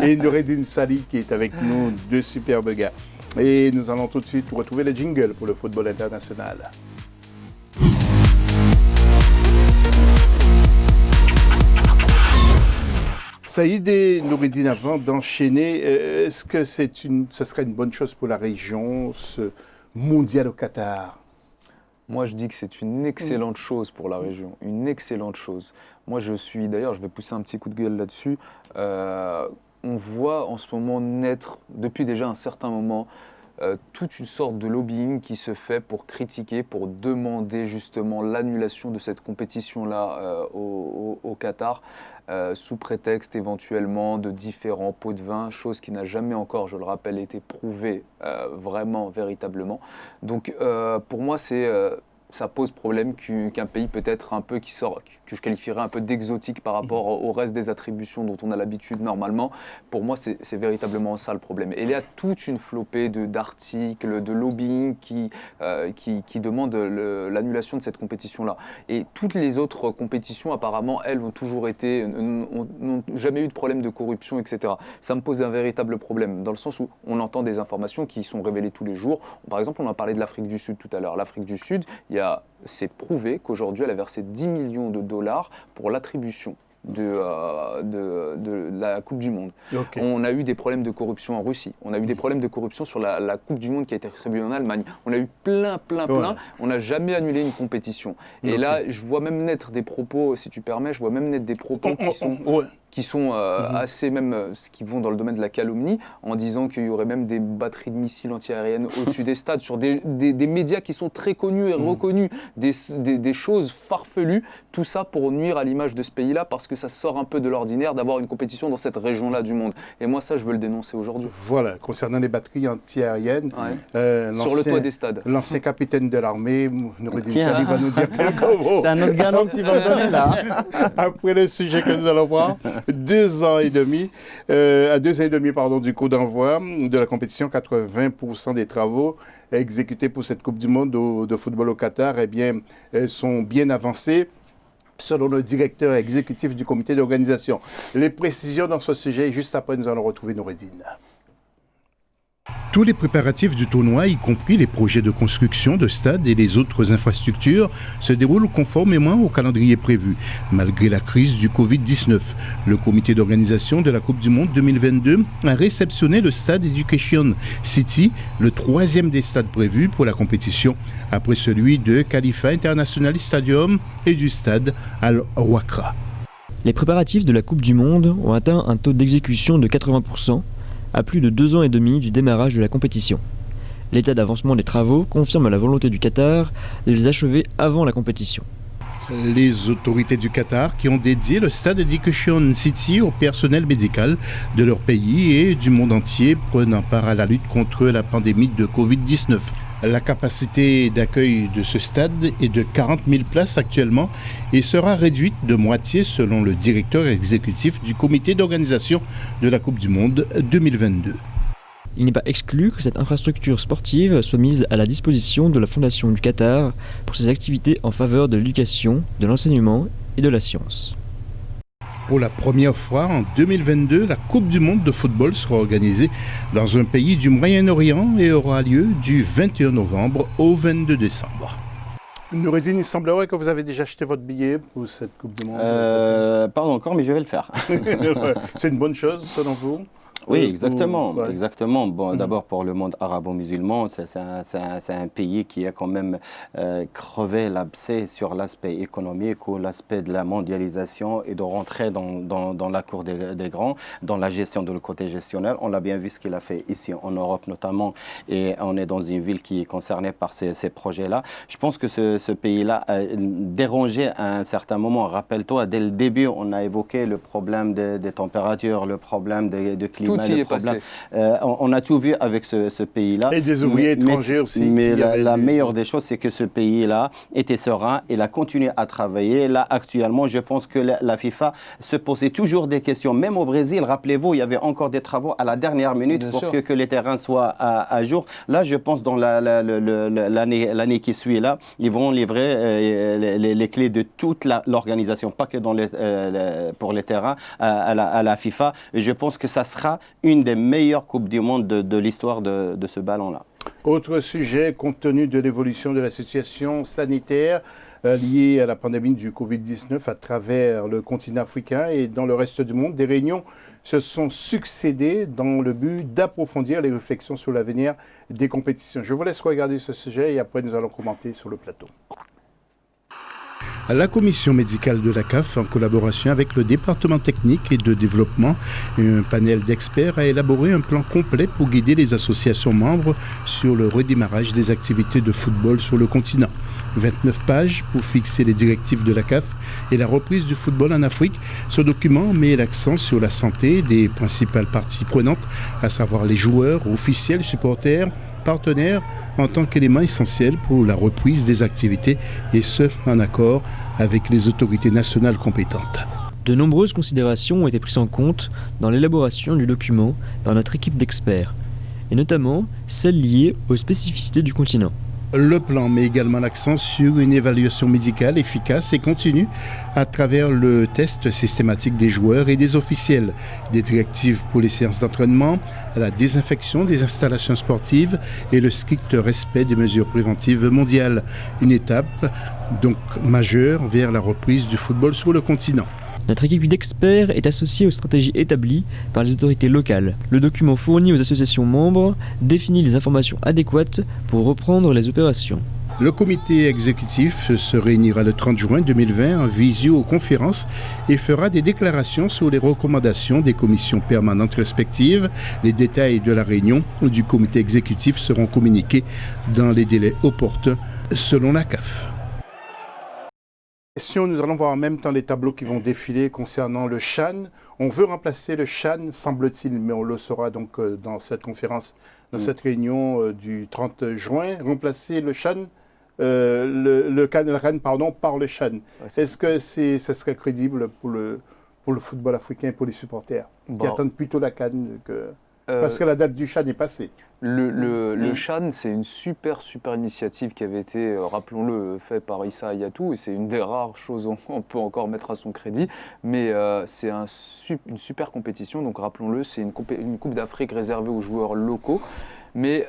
Et Noureddine Sali qui est avec nous, deux superbes gars. Et nous allons tout de suite retrouver le jingle pour le football international. Saïd et Noureddine, avant d'enchaîner, est-ce que ce serait une bonne chose pour la région, ce mondial au Qatar ? Moi, je dis que c'est une excellente chose pour la région, une excellente chose. Moi, d'ailleurs, je vais pousser un petit coup de gueule là-dessus. On voit en ce moment naître, depuis déjà un certain moment, toute une sorte de lobbying qui se fait pour critiquer, pour demander justement l'annulation de cette compétition-là au Qatar, sous prétexte éventuellement de différents pots de vin, chose qui n'a jamais encore, je le rappelle, été prouvée vraiment, véritablement. Donc pour moi, ça pose problème qu'un pays peut-être un peu que je qualifierais un peu d'exotique par rapport au reste des attributions dont on a l'habitude normalement. Pour moi, c'est véritablement ça le problème. Et il y a toute une flopée d'articles, de lobbying qui demandent l'annulation de cette compétition-là. Et toutes les autres compétitions, apparemment, elles n'ont jamais eu de problème de corruption, etc. Ça me pose un véritable problème, dans le sens où on entend des informations qui sont révélées tous les jours. Par exemple, on a parlé de l'Afrique du Sud tout à l'heure. L'Afrique du Sud, c'est prouvé qu'aujourd'hui, elle a versé 10 millions de dollars pour l'attribution de la Coupe du Monde. Okay. On a eu des problèmes de corruption en Russie. On a eu des problèmes de corruption sur la Coupe du Monde qui a été attribuée en Allemagne. On a eu plein. On n'a jamais annulé une compétition. Et là, je vois même naître des propos, si tu permets, qui sont assez même, qui vont dans le domaine de la calomnie, en disant qu'il y aurait même des batteries de missiles antiaériennes au-dessus des stades, sur des médias qui sont très connus et reconnus, des choses farfelues, tout ça pour nuire à l'image de ce pays-là, parce que ça sort un peu de l'ordinaire d'avoir une compétition dans cette région-là du monde. Et moi, ça, je veux le dénoncer aujourd'hui. Voilà, concernant les batteries antiaériennes, sur le toit des stades. L'ancien capitaine de l'armée, Noureddine Sali, va nous dire quelques mots. C'est un autre galant que tu vas donner là. Après le sujet que nous allons voir, 2 ans et demi du coup d'envoi de la compétition, 80% des travaux exécutés pour cette Coupe du Monde de football au Qatar sont bien avancés, selon le directeur exécutif du comité d'organisation. Les précisions dans ce sujet, juste après, nous allons retrouver Noureddine. Tous les préparatifs du tournoi, y compris les projets de construction de stades et les autres infrastructures, se déroulent conformément au calendrier prévu. Malgré la crise du Covid-19, le comité d'organisation de la Coupe du Monde 2022 a réceptionné le stade Education City, le 3e des stades prévus pour la compétition, après celui de Khalifa International Stadium et du stade Al-Wakra. Les préparatifs de la Coupe du Monde ont atteint un taux d'exécution de 80%, à plus de 2 ans et demi du démarrage de la compétition. L'état d'avancement des travaux confirme la volonté du Qatar de les achever avant la compétition. Les autorités du Qatar qui ont dédié le stade Education City au personnel médical de leur pays et du monde entier prenant part à la lutte contre la pandémie de Covid-19. La capacité d'accueil de ce stade est de 40 000 places actuellement et sera réduite de moitié selon le directeur exécutif du comité d'organisation de la Coupe du Monde 2022. Il n'est pas exclu que cette infrastructure sportive soit mise à la disposition de la Fondation du Qatar pour ses activités en faveur de l'éducation, de l'enseignement et de la science. Pour la première fois en 2022, la Coupe du Monde de football sera organisée dans un pays du Moyen-Orient et aura lieu du 21 novembre au 22 décembre. Noureddine, il semblerait que vous avez déjà acheté votre billet pour cette Coupe du Monde. Pas encore, mais je vais le faire. C'est une bonne chose, selon vous? Oui, exactement. Ouais. Exactement. Bon, d'abord, pour le monde arabo-musulman, c'est un pays qui a quand même crevé l'abcès sur l'aspect économique ou l'aspect de la mondialisation et de rentrer dans la cour des grands, dans la gestion de le côté gestionnaire. On l'a bien vu ce qu'il a fait ici en Europe notamment, et on est dans une ville qui est concernée par ces projets-là. Je pense que ce pays-là a dérangé à un certain moment. Rappelle-toi, dès le début, on a évoqué le problème des températures, le problème de climat. Tout y est passé. On a tout vu avec ce pays-là. Et des ouvriers étrangers aussi. Mais la meilleure des choses, c'est que ce pays-là était serein. Il a continué à travailler. Là, actuellement, je pense que la FIFA se posait toujours des questions. Même au Brésil, rappelez-vous, il y avait encore des travaux à la dernière minute pour que les terrains soient à jour. Là, je pense dans l'année qui suit, là, ils vont livrer les clés de toute l'organisation, pas que pour les terrains, à la FIFA. Et je pense que ça sera une des meilleures Coupes du Monde de l'histoire de ce ballon-là. Autre sujet, compte tenu de l'évolution de la situation sanitaire liée à la pandémie du Covid-19 à travers le continent africain et dans le reste du monde, des réunions se sont succédées dans le but d'approfondir les réflexions sur l'avenir des compétitions. Je vous laisse regarder ce sujet et après nous allons commenter sur le plateau. La commission médicale de la CAF, en collaboration avec le département technique et de développement et un panel d'experts, a élaboré un plan complet pour guider les associations membres sur le redémarrage des activités de football sur le continent. 29 pages pour fixer les directives de la CAF et la reprise du football en Afrique. Ce document met l'accent sur la santé des principales parties prenantes, à savoir les joueurs, officiels, supporters, partenaires, en tant qu'élément essentiel pour la reprise des activités, et ce, en accord avec les autorités nationales compétentes. De nombreuses considérations ont été prises en compte dans l'élaboration du document par notre équipe d'experts, et notamment celles liées aux spécificités du continent. Le plan met également l'accent sur une évaluation médicale efficace et continue à travers le test systématique des joueurs et des officiels, des directives pour les séances d'entraînement, la désinfection des installations sportives et le strict respect des mesures préventives mondiales. Une étape donc majeure vers la reprise du football sur le continent. Notre équipe d'experts est associée aux stratégies établies par les autorités locales. Le document fourni aux associations membres définit les informations adéquates pour reprendre les opérations. Le comité exécutif se réunira le 30 juin 2020 en visioconférence et fera des déclarations sur les recommandations des commissions permanentes respectives. Les détails de la réunion du comité exécutif seront communiqués dans les délais opportuns selon la CAF. Nous allons voir en même temps les tableaux qui vont défiler concernant le CHAN. On veut remplacer le CHAN, semble-t-il, mais on le saura donc dans cette conférence, dans cette réunion du 30 juin, remplacer le CHAN, le CAN par le CHAN. Ouais, est-ce que ce serait crédible pour le football africain et pour les supporters qui attendent plutôt la CAN que... Parce que la date du CHAN est passée. Le CHAN, c'est une super initiative qui avait été, rappelons-le, faite par Issa Hayatou, et c'est une des rares choses qu'on peut encore mettre à son crédit. Mais c'est une super compétition, donc rappelons-le, c'est une Coupe d'Afrique réservée aux joueurs locaux. Mais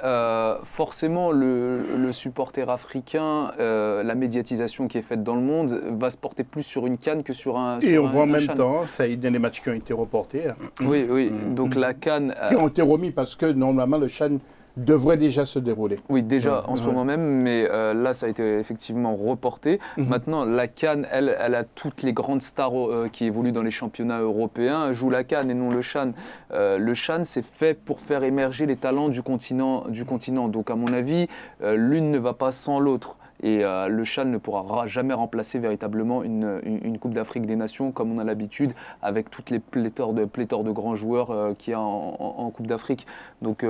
forcément, le supporter africain, la médiatisation qui est faite dans le monde, va se porter plus sur une CAN que sur un CHAN. Et on voit en même temps, ça y est, des matchs qui ont été reportés. Oui. Donc la CAN... Qui ont été remis parce que normalement le CHAN devrait déjà se dérouler. Oui, déjà en ce moment même, mais là, ça a été effectivement reporté. Maintenant, la CAN, elle a toutes les grandes stars qui évoluent dans les championnats européens, jouent la CAN et non le CHAN. Le CHAN, c'est fait pour faire émerger les talents du continent. Donc, à mon avis, l'une ne va pas sans l'autre. Et le CHAN ne pourra jamais remplacer véritablement une Coupe d'Afrique des Nations comme on a l'habitude avec toutes les pléthores de grands joueurs qu'il y a en Coupe d'Afrique. Donc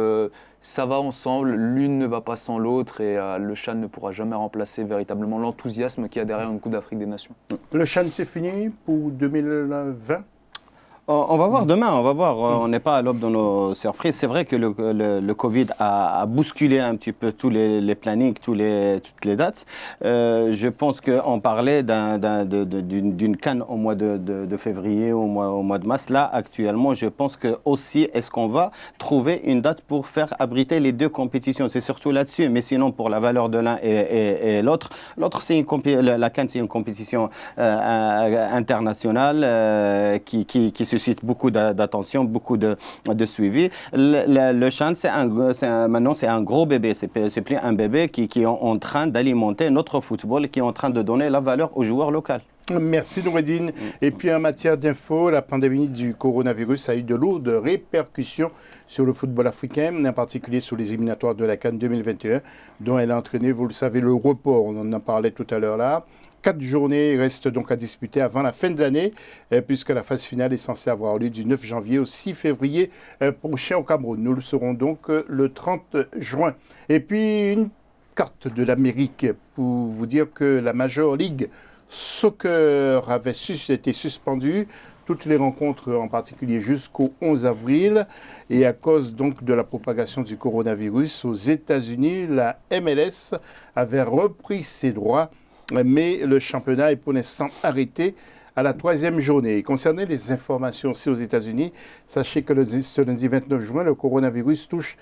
ça va ensemble, l'une ne va pas sans l'autre et le CHAN ne pourra jamais remplacer véritablement l'enthousiasme qu'il y a derrière une Coupe d'Afrique des Nations. Le CHAN, c'est fini pour 2020 ? On va voir demain, on va voir. On n'est pas à l'aube de nos surprises. C'est vrai que le Covid a bousculé un petit peu tous les plannings, toutes les dates. Je pense qu'on parlait d'une CAN au mois de février, au mois de mars. Là, actuellement, je pense que aussi, est-ce qu'on va trouver une date pour faire abriter les deux compétitions? C'est surtout là-dessus. Mais sinon, pour la valeur de l'un et l'autre, la CAN, c'est une compétition internationale qui suscite beaucoup d'attention, beaucoup de suivi. Le CHAN, maintenant, c'est un gros bébé. C'est plus un bébé qui est en train d'alimenter notre football, qui est en train de donner la valeur aux joueurs locaux. Merci Noureddine. Et puis en matière d'info, la pandémie du coronavirus a eu de lourdes répercussions sur le football africain, en particulier sur les éliminatoires de la CAN 2021, dont elle a entraîné, vous le savez, le report. On en parlait tout à l'heure là. 4 journées restent donc à disputer avant la fin de l'année, puisque la phase finale est censée avoir lieu du 9 janvier au 6 février prochain au Cameroun. Nous le serons donc le 30 juin. Et puis une carte de l'Amérique pour vous dire que la Major League Soccer avait été suspendue. Toutes les rencontres, en particulier jusqu'au 11 avril. Et à cause donc de la propagation du coronavirus aux États-Unis, la MLS avait repris ses droits. Mais le championnat est pour l'instant arrêté à la 3e journée. Concernant les informations aussi aux États-Unis, sachez que ce lundi 29 juin, le coronavirus touche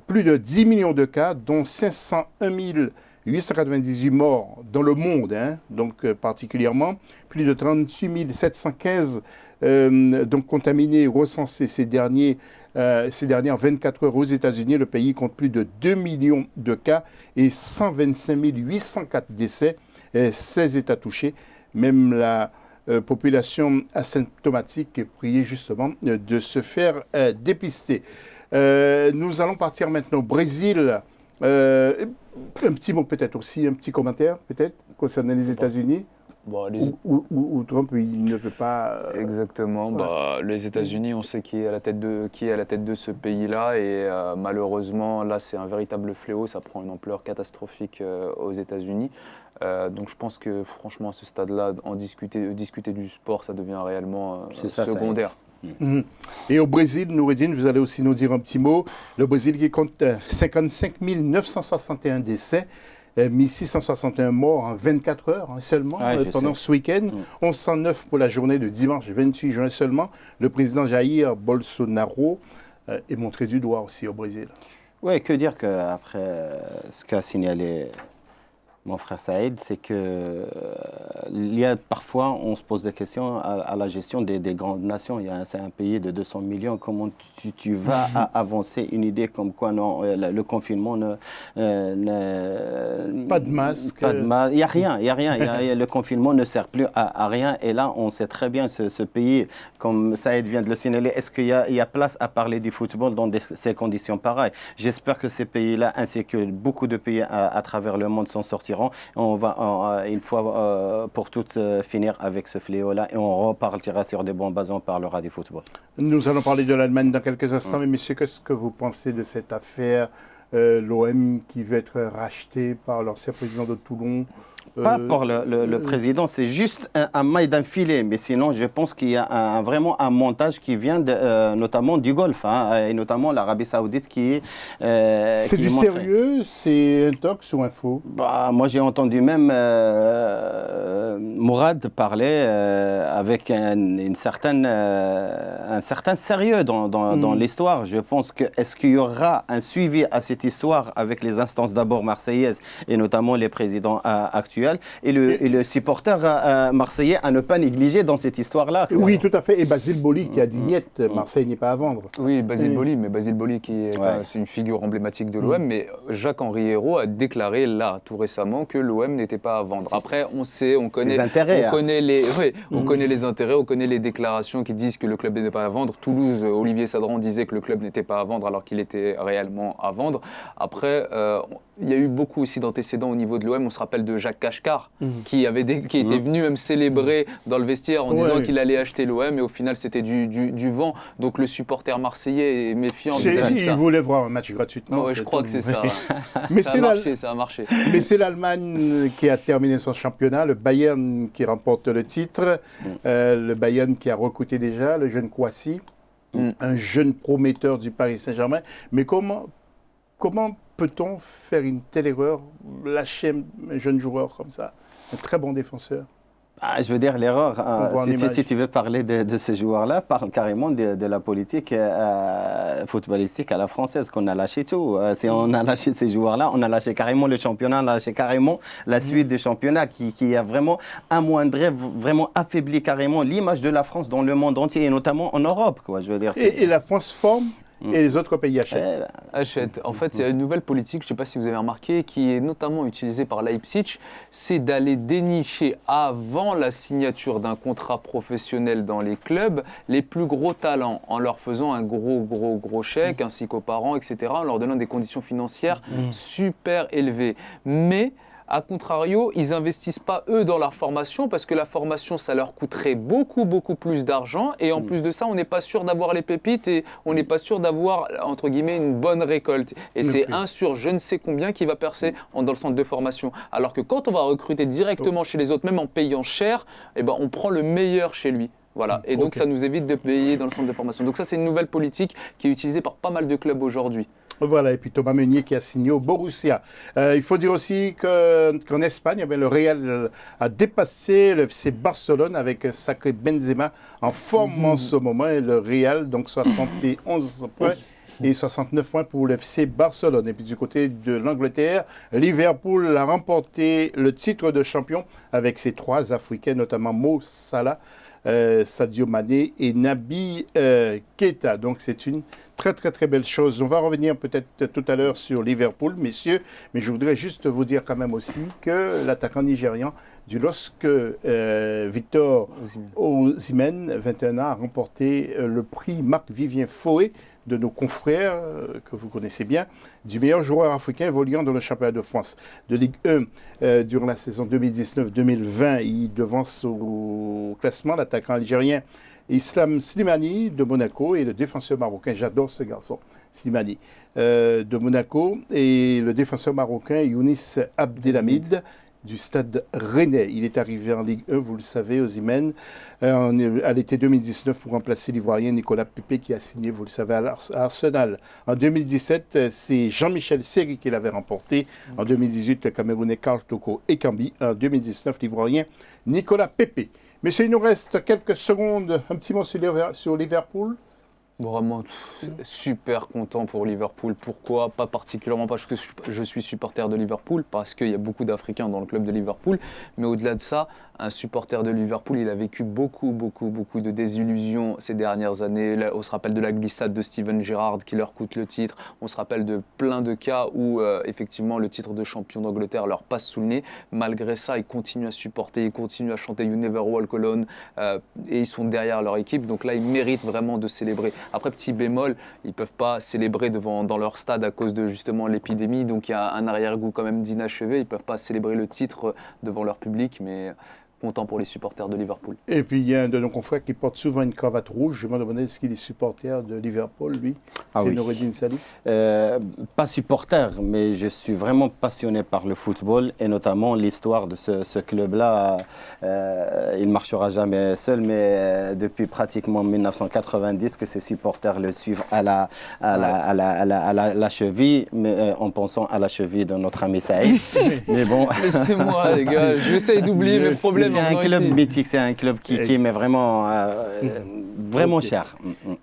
plus de 10 millions de cas, dont 501 898 morts dans le monde, donc particulièrement. Plus de 38 715 donc contaminés recensés ces dernières 24 heures aux États-Unis. Le pays compte plus de 2 millions de cas et 125 804 décès. 16 États touchés. Même la population asymptomatique est priée justement de se faire dépister. Nous allons partir maintenant au Brésil. Un petit mot peut-être aussi, un petit commentaire peut-être concernant les États-Unis. Où Trump il ne veut pas. Exactement. Ouais. Les États-Unis, on sait qui est à la tête de ce pays-là et malheureusement là c'est un véritable fléau. Ça prend une ampleur catastrophique aux États-Unis. Donc je pense que franchement à ce stade-là, discuter du sport, ça devient réellement secondaire. Et au Brésil, Noureddine, vous allez aussi nous dire un petit mot. Le Brésil qui compte 55 961 décès, 1661 morts en 24 heures seulement pendant ce week-end. 1109 pour la journée de dimanche 28 juin seulement. Le président Jair Bolsonaro est montré du doigt aussi au Brésil. Oui, que dire qu'après ce qu'a signalé mon frère Saïd, c'est que il y a parfois, on se pose des questions à la gestion des grandes nations. C'est un pays de 200 millions. Comment tu vas avancer une idée comme quoi non, le confinement pas de masque. Il n'y a rien. Le confinement ne sert plus à rien. Et là, on sait très bien ce pays, comme Saïd vient de le signaler, est-ce qu'il y a place à parler du football dans ces conditions pareilles? J'espère que ces pays-là, ainsi que beaucoup de pays à travers le monde, s'en sortiront. On va une fois pour toutes finir avec ce fléau-là et on repartira sur des bons bases, on parlera du football. Nous allons parler de l'Allemagne dans quelques instants, mais messieurs, qu'est-ce que vous pensez de cette affaire l'OM qui veut être racheté par l'ancien président de Toulon? Pas pour le président, c'est juste un maille d'un filet. Mais sinon, je pense qu'il y a vraiment un montage qui vient notamment du Golfe, et notamment l'Arabie Saoudite qui est... c'est du sérieux? C'est un tox ou un faux? Moi, j'ai entendu même Mourad parler avec un certain sérieux dans l'histoire. Je pense que est-ce qu'il y aura un suivi à cette histoire avec les instances d'abord marseillaises et notamment les présidents actuels? actuelle et le supporter marseillais à ne pas négliger dans cette histoire-là. Oui, tout à fait. Et Basile Boli qui a dit niet, Marseille n'est pas à vendre. Oui, Basile Boli, mais Basile Boli qui est c'est une figure emblématique de l'OM, mais Jacques-Henri Hérault a déclaré là, tout récemment, que l'OM n'était pas à vendre. Après, on sait, on connaît les intérêts, on connaît les déclarations qui disent que le club n'est pas à vendre. Toulouse, Olivier Sadran disait que le club n'était pas à vendre alors qu'il était réellement à vendre. Après, il y a eu beaucoup aussi d'antécédents au niveau de l'OM. On se rappelle de Jacques Cachecar, qui était venu même célébrer dans le vestiaire en disant qu'il allait acheter l'OM, et au final, c'était du vent. Donc le supporter marseillais est méfiant vis-à-vis de ça. Il voulait voir un match gratuitement. Je crois que c'est ça. Mais ça a marché. Mais c'est l'Allemagne qui a terminé son championnat, le Bayern qui remporte le titre, le Bayern qui a recruté déjà le jeune Kouassi, un jeune prometteur du Paris Saint-Germain. Mais comment peut-on faire une telle erreur, lâcher un jeune joueur comme ça, un très bon défenseur? Je veux dire, l'erreur, si tu veux parler de ce joueur-là, parle carrément de la politique footballistique à la française, qu'on a lâché tout. Si on a lâché ces joueurs-là, on a lâché carrément le championnat, on a lâché carrément la suite du championnat qui a vraiment amoindri, vraiment affaibli carrément l'image de la France dans le monde entier, et notamment en Europe. Je veux dire, et la France forme et les autres pays achètent. En fait, il y a une nouvelle politique, je ne sais pas si vous avez remarqué, qui est notamment utilisée par Leipzig, c'est d'aller dénicher avant la signature d'un contrat professionnel dans les clubs les plus gros talents, en leur faisant un gros chèque, ainsi qu'aux parents, etc., en leur donnant des conditions financières super élevées. Mais a contrario, ils n'investissent pas, eux, dans leur formation, parce que la formation, ça leur coûterait beaucoup plus d'argent. Et en plus de ça, on n'est pas sûr d'avoir les pépites et on n'est pas sûr d'avoir, entre guillemets, une bonne récolte. Et c'est un sur je ne sais combien qui va percer dans le centre de formation. Alors que quand on va recruter directement chez les autres, même en payant cher, on prend le meilleur chez lui. Voilà. Et donc, ça nous évite de payer dans le centre de formation. Donc ça, c'est une nouvelle politique qui est utilisée par pas mal de clubs aujourd'hui. Voilà, et puis Thomas Meunier qui a signé au Borussia. Il faut dire aussi qu'en Espagne, le Real a dépassé le FC Barcelone avec un sacré Benzema en forme en ce moment. Et le Real, donc 71 points et 69 points pour le FC Barcelone. Et puis du côté de l'Angleterre, Liverpool a remporté le titre de champion avec ses 3 Africains, notamment Mo Salah, Sadio Mané et Naby Keita. Donc c'est une très belle chose. On va revenir peut-être tout à l'heure sur Liverpool, messieurs, mais je voudrais juste vous dire quand même aussi que l'attaquant nigérian du LOSC, Victor Osimhen, 21 ans, a remporté le prix Marc-Vivien Foé de nos confrères, que vous connaissez bien, du meilleur joueur africain évoluant dans le championnat de France de Ligue 1 durant la saison 2019-2020. Il devance au classement l'attaquant algérien Islam Slimani de Monaco et le défenseur marocain, j'adore ce garçon, Slimani, de Monaco, et le défenseur marocain Younis Abdelhamid du Stade Rennais. Il est arrivé en Ligue 1, vous le savez, Osimhen, à l'été 2019 pour remplacer l'Ivoirien Nicolas Pepe qui a signé, vous le savez, à Arsenal. En 2017, c'est Jean-Michel Seri qui l'avait remporté. En 2018, le Camerounais Karl Toko Ekambi. En 2019, l'Ivoirien Nicolas Pepe. Messieurs, il nous reste quelques secondes. Un petit mot sur Liverpool. Vraiment super content pour Liverpool. Pourquoi? Pas particulièrement parce que je suis supporter de Liverpool, parce qu'il y a beaucoup d'Africains dans le club de Liverpool, mais au-delà de ça, un supporter de Liverpool, il a vécu beaucoup de désillusions ces dernières années. Là, on se rappelle de la glissade de Steven Gerrard qui leur coûte le titre. On se rappelle de plein de cas où effectivement le titre de champion d'Angleterre leur passe sous le nez. Malgré ça, ils continuent à supporter, ils continuent à chanter You Never Walk Alone et ils sont derrière leur équipe. Donc là, ils méritent vraiment de célébrer. Après, petit bémol, ils ne peuvent pas célébrer dans leur stade à cause de justement l'épidémie. Donc il y a un arrière-goût quand même d'inachevé. Ils ne peuvent pas célébrer le titre devant leur public, mais content pour les supporters de Liverpool. Et puis il y a un de nos confrères qui porte souvent une cravate rouge. Je me demandais est-ce qu'il est supporter de Liverpool, lui? C'est Noureddin Sali. Pas supporter, mais je suis vraiment passionné par le football et notamment l'histoire de ce club-là. Il ne marchera jamais seul, mais depuis pratiquement 1990 que ses supporters le suivent à la cheville, mais en pensant à la cheville de notre ami Saïd. Mais bon. Laissez-moi les gars, j'essaye d'oublier mes problèmes. C'est un club mythique, c'est un club qui met vraiment vraiment Ok. cher.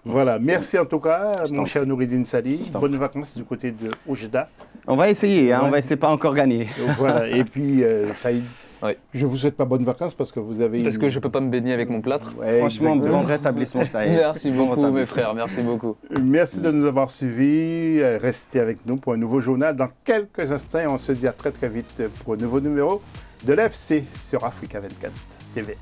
Voilà, merci en tout cas, mon cher Noureddine Sali. Bonnes vacances du côté de Oujda. On va essayer, hein, Ouais. on va essayer, pas encore gagner. Voilà, et puis Saïd, Ouais. je vous souhaite pas bonnes vacances parce que vous avez... Parce que je ne peux pas me baigner avec mon plâtre. Ouais, Franchement, exactement. bon rétablissement, ça y est. Merci Bon beaucoup, mes rétablissement. frères. Merci beaucoup. Merci de nous avoir suivis. Restez avec nous pour un nouveau journal dans quelques instants. Et on se dit à très très vite pour un nouveau numéro de l'FC sur Africa 24 TV.